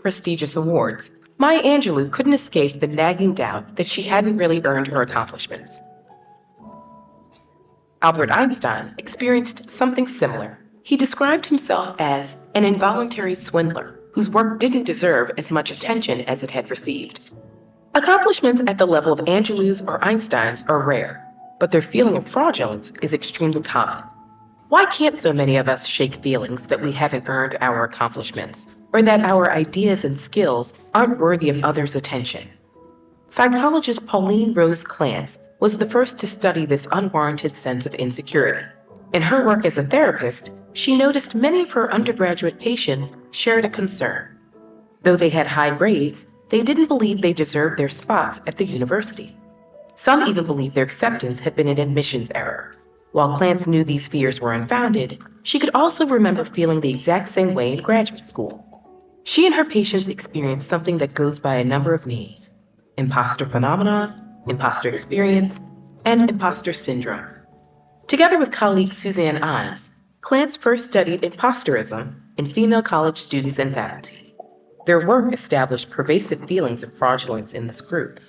prestigious awards, Maya Angelou couldn't escape the nagging doubt that she hadn't really earned her accomplishments. Albert Einstein experienced something similar. He described himself as an involuntary swindler whose work didn't deserve as much attention as it had received. Accomplishments at the level of Angelou's or Einstein's are rare, but their feeling of fraudulence is extremely common. Why can't so many of us shake feelings that we haven't earned our accomplishments, or that our ideas and skills aren't worthy of others' attention? Psychologist Pauline Rose Clance was the first to study this unwarranted sense of insecurity. In her work as a therapist, she noticed many of her undergraduate patients shared a concern. Though they had high grades, they didn't believe they deserved their spots at the university. Some even believed their acceptance had been an admissions error. While Clance knew these fears were unfounded, she could also remember feeling the exact same way in graduate school. She and her patients experienced something that goes by a number of names: imposter phenomenon, imposter experience, and imposter syndrome. Together with colleague Suzanne Imes, Clance first studied imposterism in female college students and faculty. Their work established pervasive feelings of fraudulence in this group.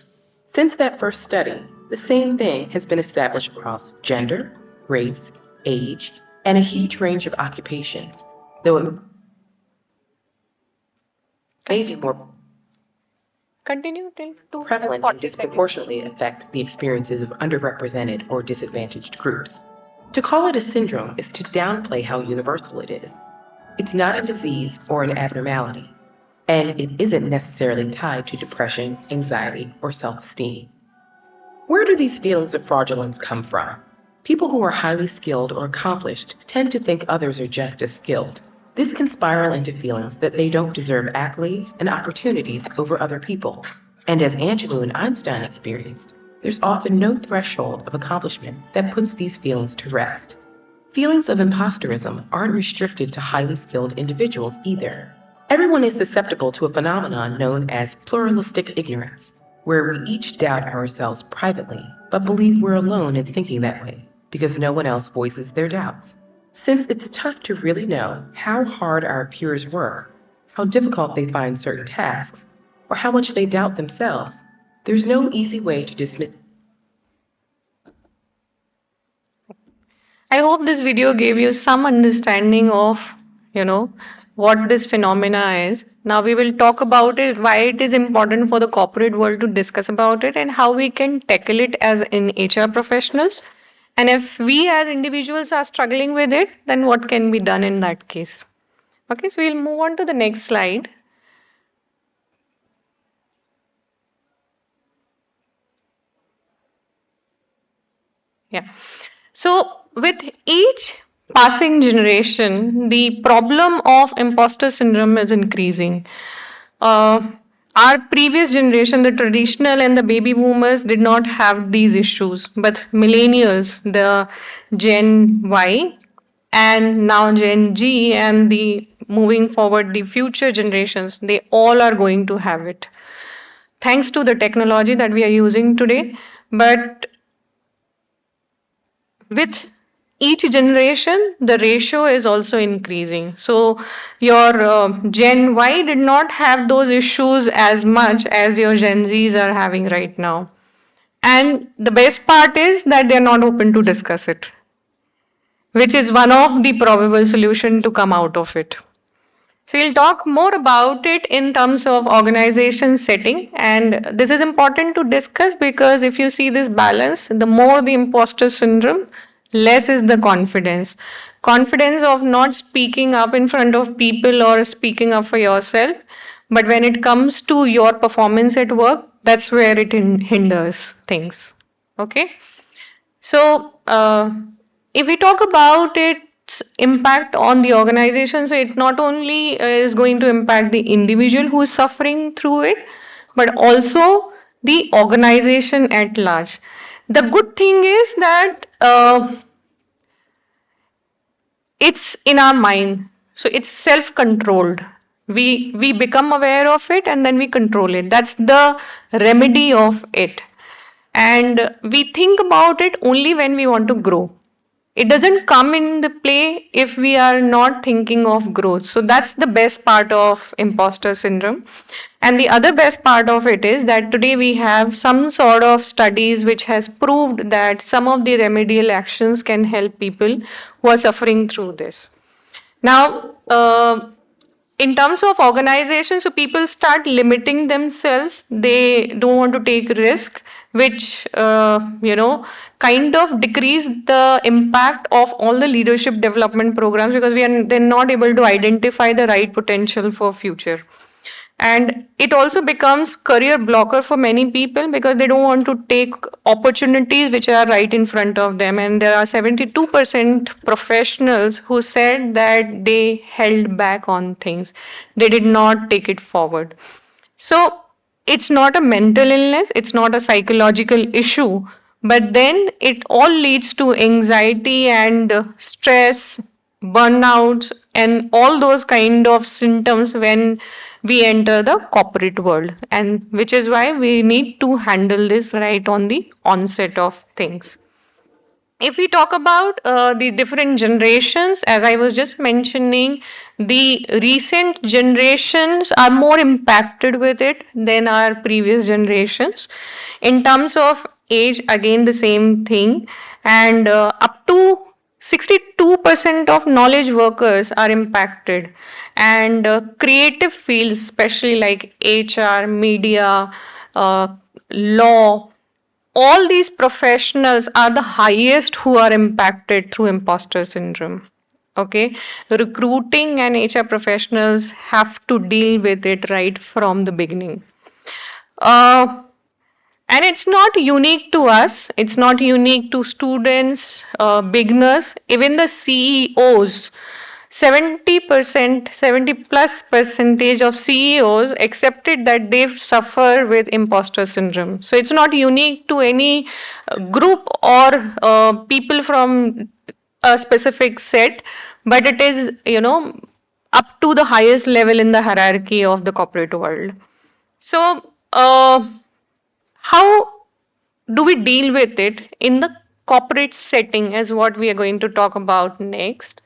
Since that first study, the same thing has been established across gender, race, age, and a huge range of occupations, though it may be more Continue till two prevalent and 40 seconds. disproportionately affect the experiences of underrepresented or disadvantaged groups. To call it a syndrome is to downplay how universal it is. It's not a disease or an abnormality, and it isn't necessarily tied to depression, anxiety, or self-esteem. Where do these feelings of fraudulence come from? People who are highly skilled or accomplished tend to think others are just as skilled. This can spiral into feelings that they don't deserve accolades and opportunities over other people. And as Angelou and Einstein experienced, there's often no threshold of accomplishment that puts these feelings to rest. Feelings of imposterism aren't restricted to highly skilled individuals either. Everyone is susceptible to a phenomenon known as pluralistic ignorance, where we each doubt ourselves privately, but believe we're alone in thinking that way, because no one else voices their doubts. Since it's tough to really know how hard our peers work, how difficult they find certain tasks, or how much they doubt themselves, there's no easy way to dismiss. I hope this video gave you some understanding of, what this phenomena is. Now we will talk about it, why it is important for the corporate world to discuss about it, and how we can tackle it as in HR professionals. And if we as individuals are struggling with it, then what can be done in that case? Okay, so we'll move on to the next slide. Yeah. So with each passing generation, the problem of imposter syndrome is increasing. Our previous generation, the traditional and the baby boomers, did not have these issues, but millennials, the Gen Y, and now Gen Z, and the moving forward, the future generations, they all are going to have it. Thanks to the technology that we are using today, but with each generation, the ratio is also increasing. So your Gen Y did not have those issues as much as your Gen Zs are having right now. And the best part is that they're not open to discuss it, which is one of the probable solution to come out of it. So we'll talk more about it in terms of organization setting, and this is important to discuss because if you see this balance, the more the imposter syndrome, less is the confidence. Confidence of not speaking up in front of people or speaking up for yourself, but when it comes to your performance at work, that's where it hinders things. Okay. So, if we talk about its impact on the organization, so it not only is going to impact the individual who is suffering through it, but also the organization at large. The good thing is that it's in our mind, so it's self-controlled. We become aware of it and then we control it. That's the remedy of it. And we think about it only when we want to grow. It doesn't come in the play if we are not thinking of growth. So that's the best part of imposter syndrome. And the other best part of it is that today we have some sort of studies which has proved that some of the remedial actions can help people who are suffering through this. Now, in terms of organization, so people start limiting themselves. They don't want to take risk, which kind of decrease the impact of all the leadership development programs because they're not able to identify the right potential for future. And it also becomes career blocker for many people because they don't want to take opportunities which are right in front of them. And there are 72% professionals who said that they held back on things. They did not take it forward. So it's not a mental illness, it's not a psychological issue, but then it all leads to anxiety and stress, burnouts, and all those kind of symptoms when we enter the corporate world. And which is why we need to handle this right on the onset of things. If we talk about the different generations, as I was just mentioning, the recent generations are more impacted with it than our previous generations. In terms of age, again, the same thing. And up to 62% of knowledge workers are impacted. And creative fields, especially like HR, media, uh, law, all these professionals are the highest who are impacted through imposter syndrome. Okay, recruiting and HR professionals have to deal with it right from the beginning. Uh, and it's not unique to us, it's not unique to students, beginners, even the CEOs. 70%, 70 plus percentage of CEOs accepted that they suffer with imposter syndrome. So it's not unique to any group or people from a specific set, but it is, up to the highest level in the hierarchy of the corporate world. So, how do we deal with it in the corporate setting, is what we are going to talk about next.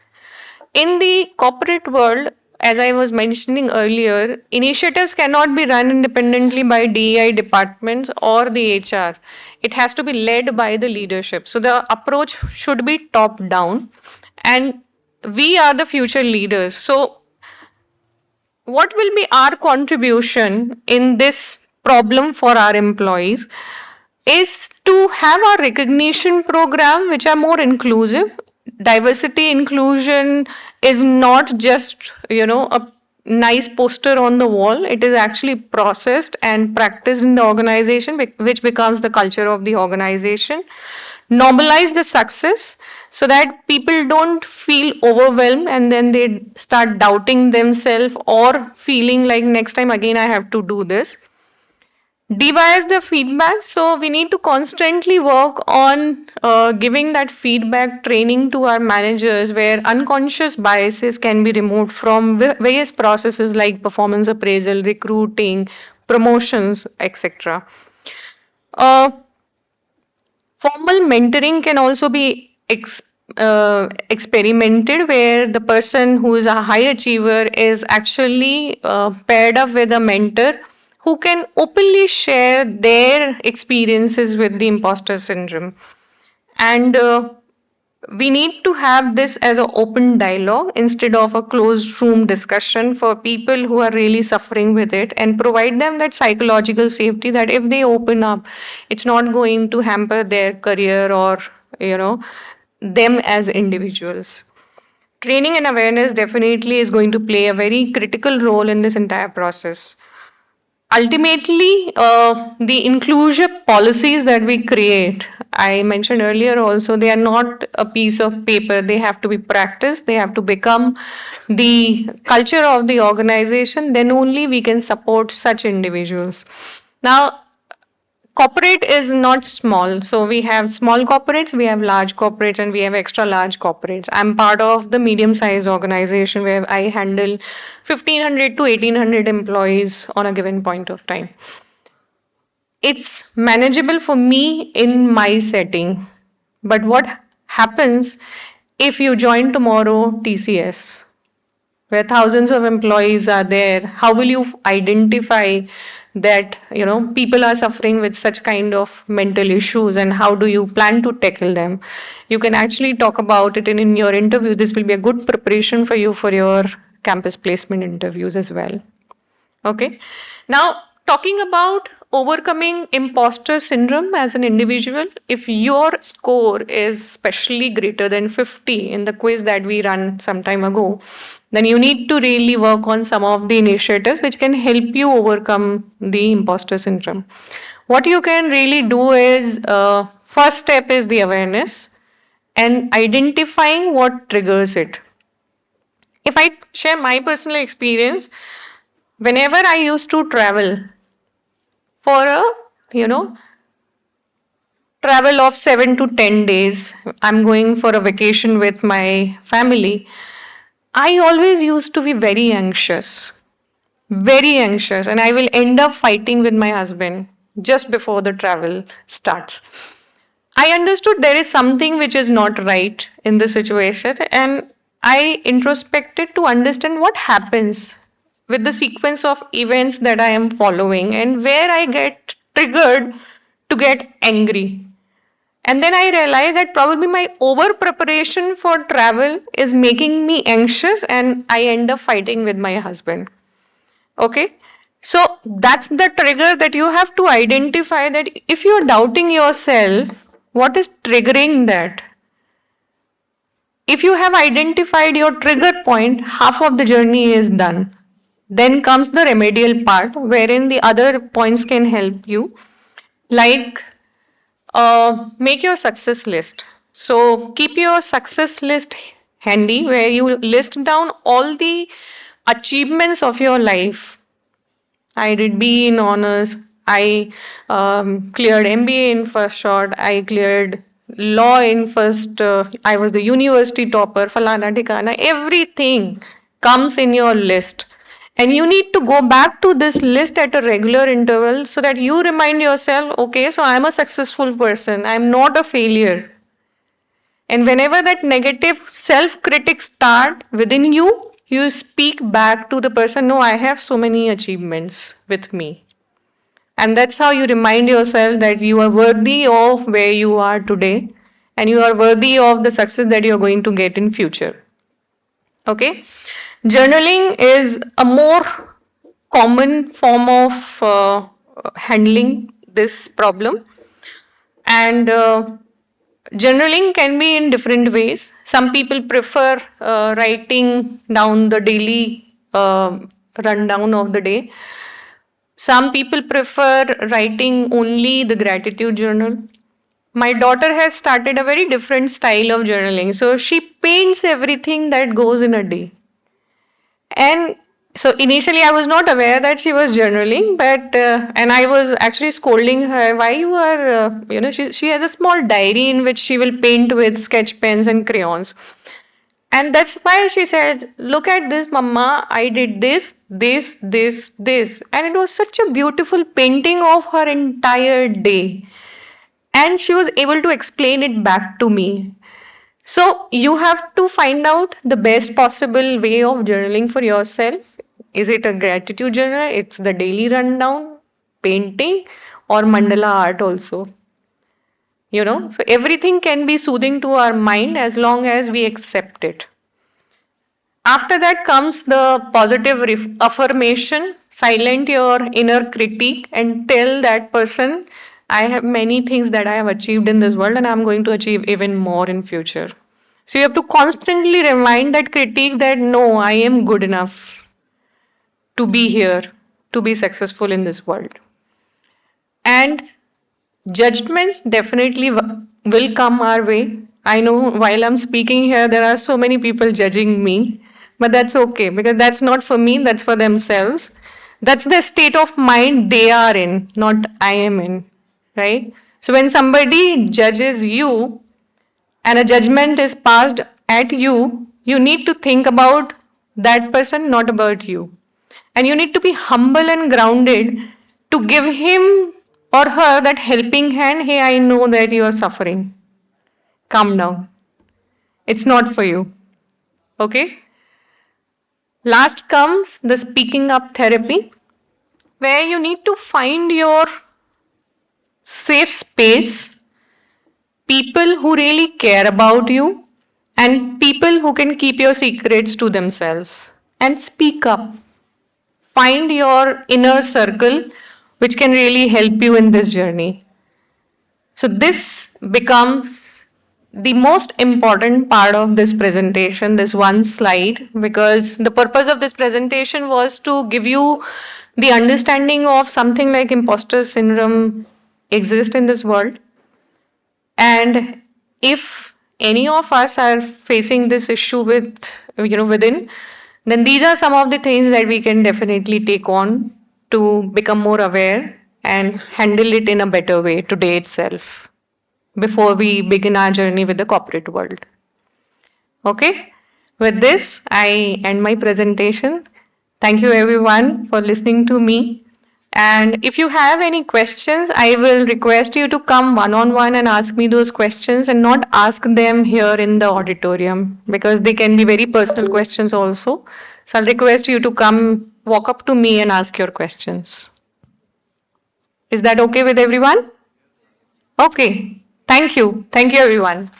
In the corporate world, as I was mentioning earlier, initiatives cannot be run independently by DEI departments or the HR. It has to be led by the leadership. So the approach should be top down, and we are the future leaders. So what will be our contribution in this problem for our employees is to have a recognition program which are more inclusive. Diversity inclusion is not just, a nice poster on the wall. It is actually processed and practiced in the organization, which becomes the culture of the organization. Normalize the success so that people don't feel overwhelmed and then they start doubting themselves or feeling like next time again I have to do this. Debias the feedback. So we need to constantly work on giving that feedback training to our managers where unconscious biases can be removed from various processes like performance appraisal, recruiting, promotions, etc. Uh, Formal mentoring can also be experimented where the person who is a high achiever is actually paired up with a mentor who can openly share their experiences with the imposter syndrome. And we need to have this as an open dialogue instead of a closed room discussion for people who are really suffering with it, and provide them that psychological safety that if they open up, it's not going to hamper their career or, them as individuals. Training and awareness definitely is going to play a very critical role in this entire process. Ultimately, the inclusive policies that we create, I mentioned earlier also, they are not a piece of paper. They have to be practiced. They have to become the culture of the organization. Then only we can support such individuals. Now, corporate is not small. So we have small corporates, we have large corporates, and we have extra large corporates. I'm part of the medium sized organization where I handle 1500 to 1800 employees on a given point of time. It's manageable for me in my setting. But what happens if you join tomorrow TCS, where thousands of employees are there? How will you identify that people are suffering with such kind of mental issues, and how do you plan to tackle them? You can actually talk about it in your interview. This will be a good preparation for you for your campus placement interviews as well. Okay, now talking about overcoming imposter syndrome as an individual, if your score is especially greater than 50 in the quiz that we ran some time ago, then you need to really work on some of the initiatives which can help you overcome the imposter syndrome. What you can really do is, first step is the awareness and identifying what triggers it. If I share my personal experience, whenever I used to travel for a, you know, travel of 7 to 10 days, I'm going for a vacation with my family, I always used to be very anxious, and I will end up fighting with my husband just before the travel starts. I understood there is something which is not right in the situation, and I introspected to understand what happens with the sequence of events that I am following and where I get triggered to get angry. And then I realized that probably my over preparation for travel is making me anxious and I end up fighting with my husband. Okay. So that's the trigger that you have to identify, that if you're doubting yourself, what is triggering that? If you have identified your trigger point, half of the journey is done. Then comes the remedial part wherein the other points can help you. Like, make your success list. So keep your success list handy where you list down all the achievements of your life. I did B in honors. I cleared MBA in first shot. I cleared law in first. I was the university topper. Falana Tikana. Everything comes in your list. And you need to go back to this list at a regular interval so that you remind yourself, okay, so I'm a successful person. I'm not a failure. And whenever that negative self-critic start within you, you speak back to the person, no, I have so many achievements with me. And that's how you remind yourself that you are worthy of where you are today and you are worthy of the success that you're going to get in future. Okay. Journaling is a more common form of handling this problem. And journaling can be in different ways. Some people prefer writing down the daily rundown of the day. Some people prefer writing only the gratitude journal. My daughter has started a very different style of journaling. So she paints everything that goes in a day. And so initially I was not aware that she was journaling, but and I was actually scolding her, why you are, she has a small diary in which she will paint with sketch pens and crayons. And that's why she said, look at this, Mama, I did this, this, this, this. And it was such a beautiful painting of her entire day. And she was able to explain it back to me. So you have to find out the best possible way of journaling for yourself. Is it a gratitude journal? It's the daily rundown, painting, or mandala art also. So everything can be soothing to our mind as long as we accept it. After that comes the positive affirmation. Silent your inner critique and tell that person, I have many things that I have achieved in this world and I'm going to achieve even more in future. So you have to constantly remind that critique that no, I am good enough to be here, to be successful in this world. And judgments definitely will come our way. I know while I'm speaking here, there are so many people judging me, but that's okay because that's not for me, that's for themselves. That's the state of mind they are in, not I am in, right? So when somebody judges you and a judgment is passed at you, you need to think about that person, not about you. And you need to be humble and grounded to give him or her that helping hand. Hey, I know that you are suffering. Calm down. It's not for you. Okay? Last comes the speaking up therapy, where you need to find your safe space, people who really care about you, and people who can keep your secrets to themselves and speak up. Find your inner circle which can really help you in this journey. So this becomes the most important part of this presentation, this one slide, because the purpose of this presentation was to give you the understanding of something like imposter syndrome exists in this world. And if any of us are facing this issue with, within, then these are some of the things that we can definitely take on to become more aware and handle it in a better way today itself before we begin our journey with the corporate world. Okay, with this, I end my presentation. Thank you everyone for listening to me. And if you have any questions, I will request you to come one on one and ask me those questions and not ask them here in the auditorium because they can be very personal questions also. So I'll request you to come walk up to me and ask your questions. Is that okay with everyone? Okay. Thank you. Thank you everyone.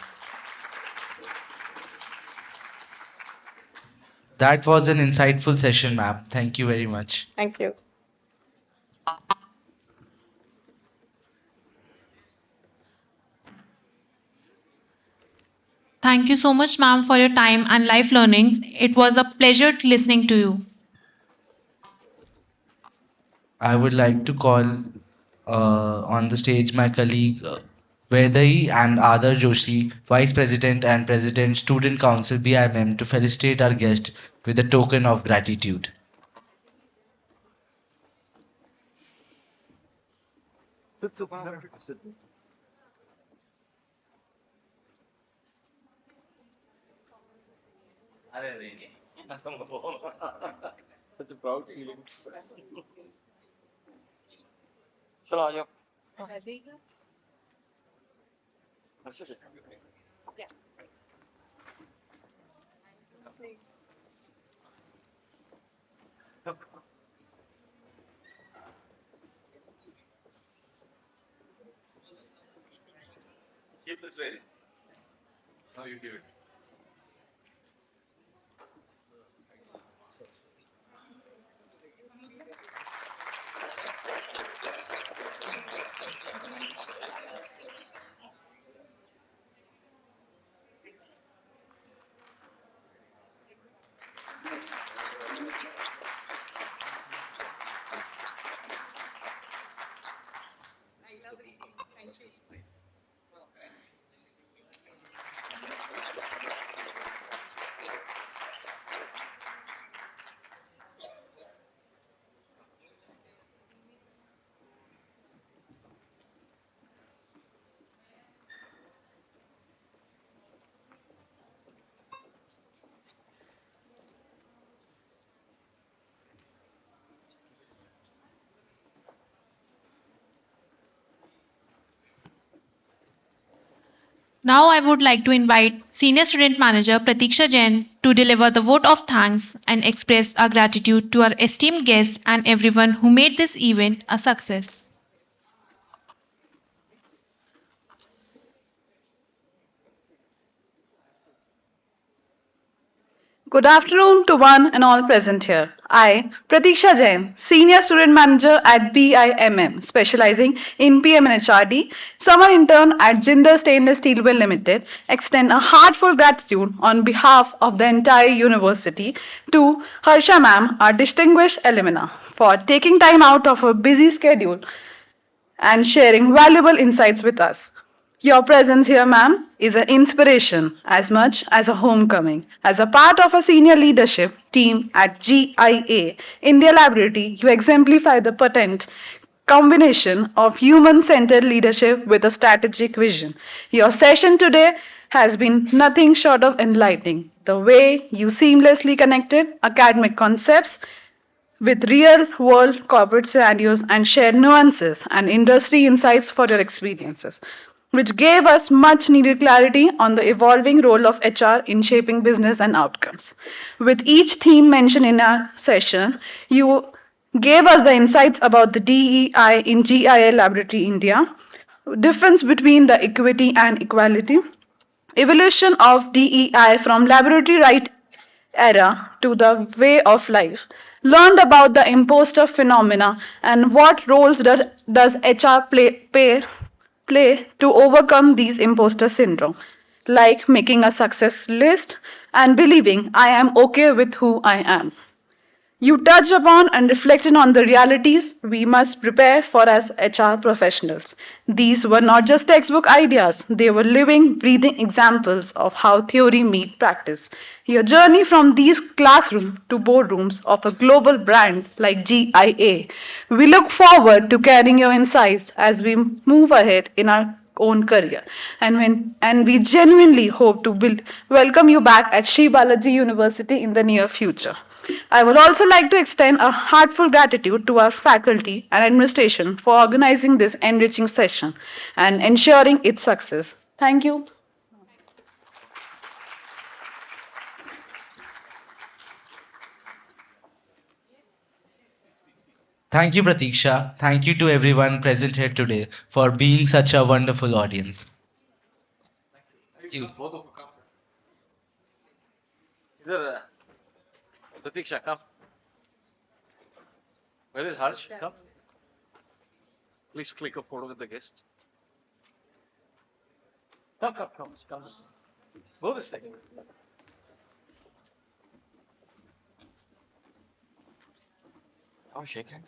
That was an insightful session, ma'am. Thank you very much. Thank you. Thank you so much, ma'am, for your time and life learnings. It was a pleasure listening to you. I would like to call on the stage my colleague Vedai and Adar Joshi, Vice President and President Student Council BIMM, to felicitate our guest with a token of gratitude. Now I would like to invite Senior Student Manager Pratiksha Jain to deliver the vote of thanks and express our gratitude to our esteemed guests and everyone who made this event a success. Good afternoon to one and all present here. I, Pratiksha Jain, Senior Student Manager at BIMM, specializing in PM and HRD, summer intern at Jindal Stainless Steelwell Limited, extend a heartfelt gratitude on behalf of the entire university to Harsha ma'am, our distinguished alumna, for taking time out of her busy schedule and sharing valuable insights with us. Your presence here, ma'am, is an inspiration as much as a homecoming. As a part of a senior leadership team at GIA, India Laboratory, you exemplify the potent combination of human-centered leadership with a strategic vision. Your session today has been nothing short of enlightening. The way you seamlessly connected academic concepts with real world corporate scenarios and shared nuances and industry insights for your experiences, which gave us much needed clarity on the evolving role of HR in shaping business and outcomes. With each theme mentioned in our session, you gave us the insights about the DEI in GIA Laboratory India, difference between the equity and equality, evolution of DEI from laboratory right era to the way of life, learned about the imposter phenomena and what roles does HR play to overcome these imposter syndrome, like making a success list and believing I am okay with who I am. You touched upon and reflected on the realities we must prepare for as HR professionals. These were not just textbook ideas, they were living, breathing examples of how theory meets practice. Your journey from these classrooms to boardrooms of a global brand like GIA. We look forward to carrying your insights as we move ahead in our own career. And we genuinely hope to welcome you back at Sri Balaji University in the near future. I would also like to extend a heartfelt gratitude to our faculty and administration for organizing this enriching session and ensuring its success. Thank you. Thank you, Pratiksha. Thank you to everyone present here today for being such a wonderful audience. Thank you. Both of you come. Either Pratiksha, come. Where is Harsh? Come. Please click a photo with the guest. Come, come, come, come. Go this second. Oh, shake hand.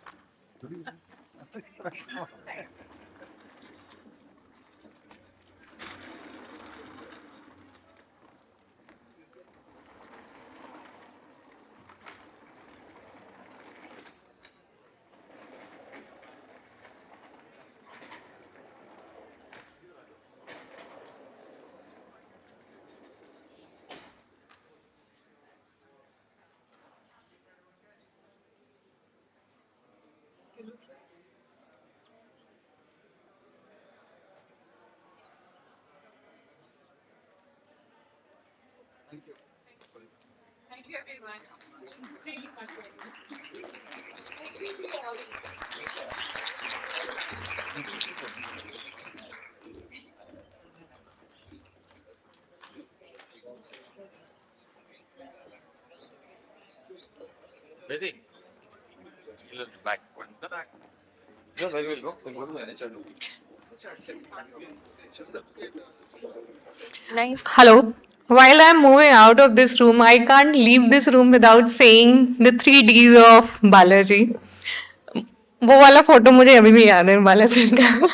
Ready? You look back. What's the back? Yeah, where will go? We'll go to the NHR. Hello. While I'm moving out of this room, I can't leave this room without saying the 3 Ds of Balaji. वो वाला photo मुझे अभी भी याद है बालाजी का.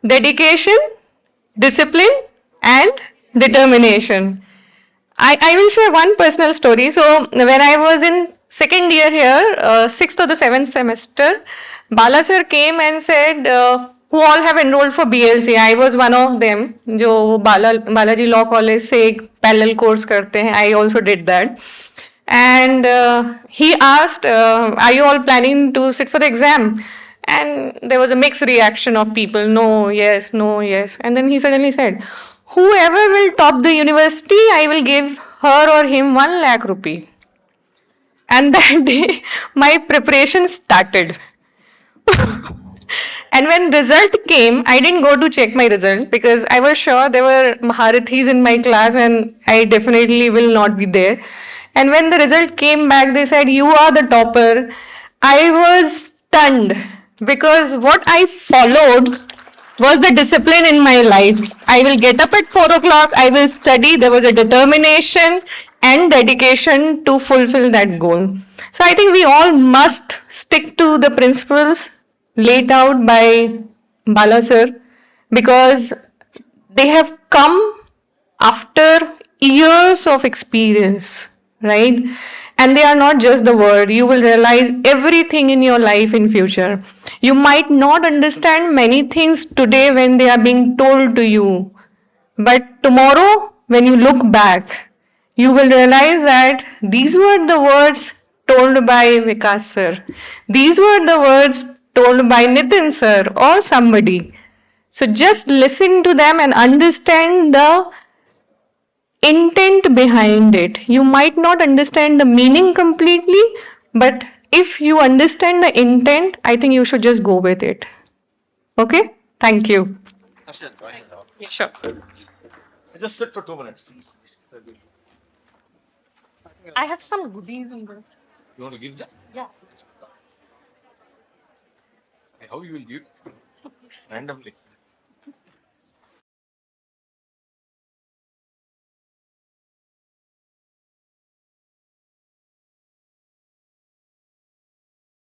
Dedication, discipline, and determination. I will share one personal story. So when I was in second year here, sixth or the seventh semester, Bala sir came and said, who all have enrolled for BLC. I was one of them. जो Balaji Law College से एक parallel course करते हैं. I also did that. And he asked, are you all planning to sit for the exam? And there was a mixed reaction of people, no, yes, no, yes. And then he suddenly said, whoever will top the university, I will give her or him 1 lakh rupee. And that day, my preparation started. And when result came, I didn't go to check my result because I was sure there were Maharathis in my class and I definitely will not be there. And when the result came back, they said, you are the topper. I was stunned because what I followed was the discipline in my life. I will get up at 4 o'clock, I will study. There was a determination and dedication to fulfill that goal. So I think we all must stick to the principles laid out by Bala sir because they have come after years of experience, right? And they are not just the word. You will realize everything in your life in future. You might not understand many things today when they are being told to you. But tomorrow, when you look back, you will realize that these were the words told by Vikas sir. These were the words told by Nitin sir or somebody. So just listen to them and understand the intent behind it. You might not understand the meaning completely, but if you understand the intent, I think you should just go with it. Okay? Thank you. Yeah, sure. Just sit for 2 minutes. I have some goodies in this. You want to give that? Yeah. How you will give? Randomly.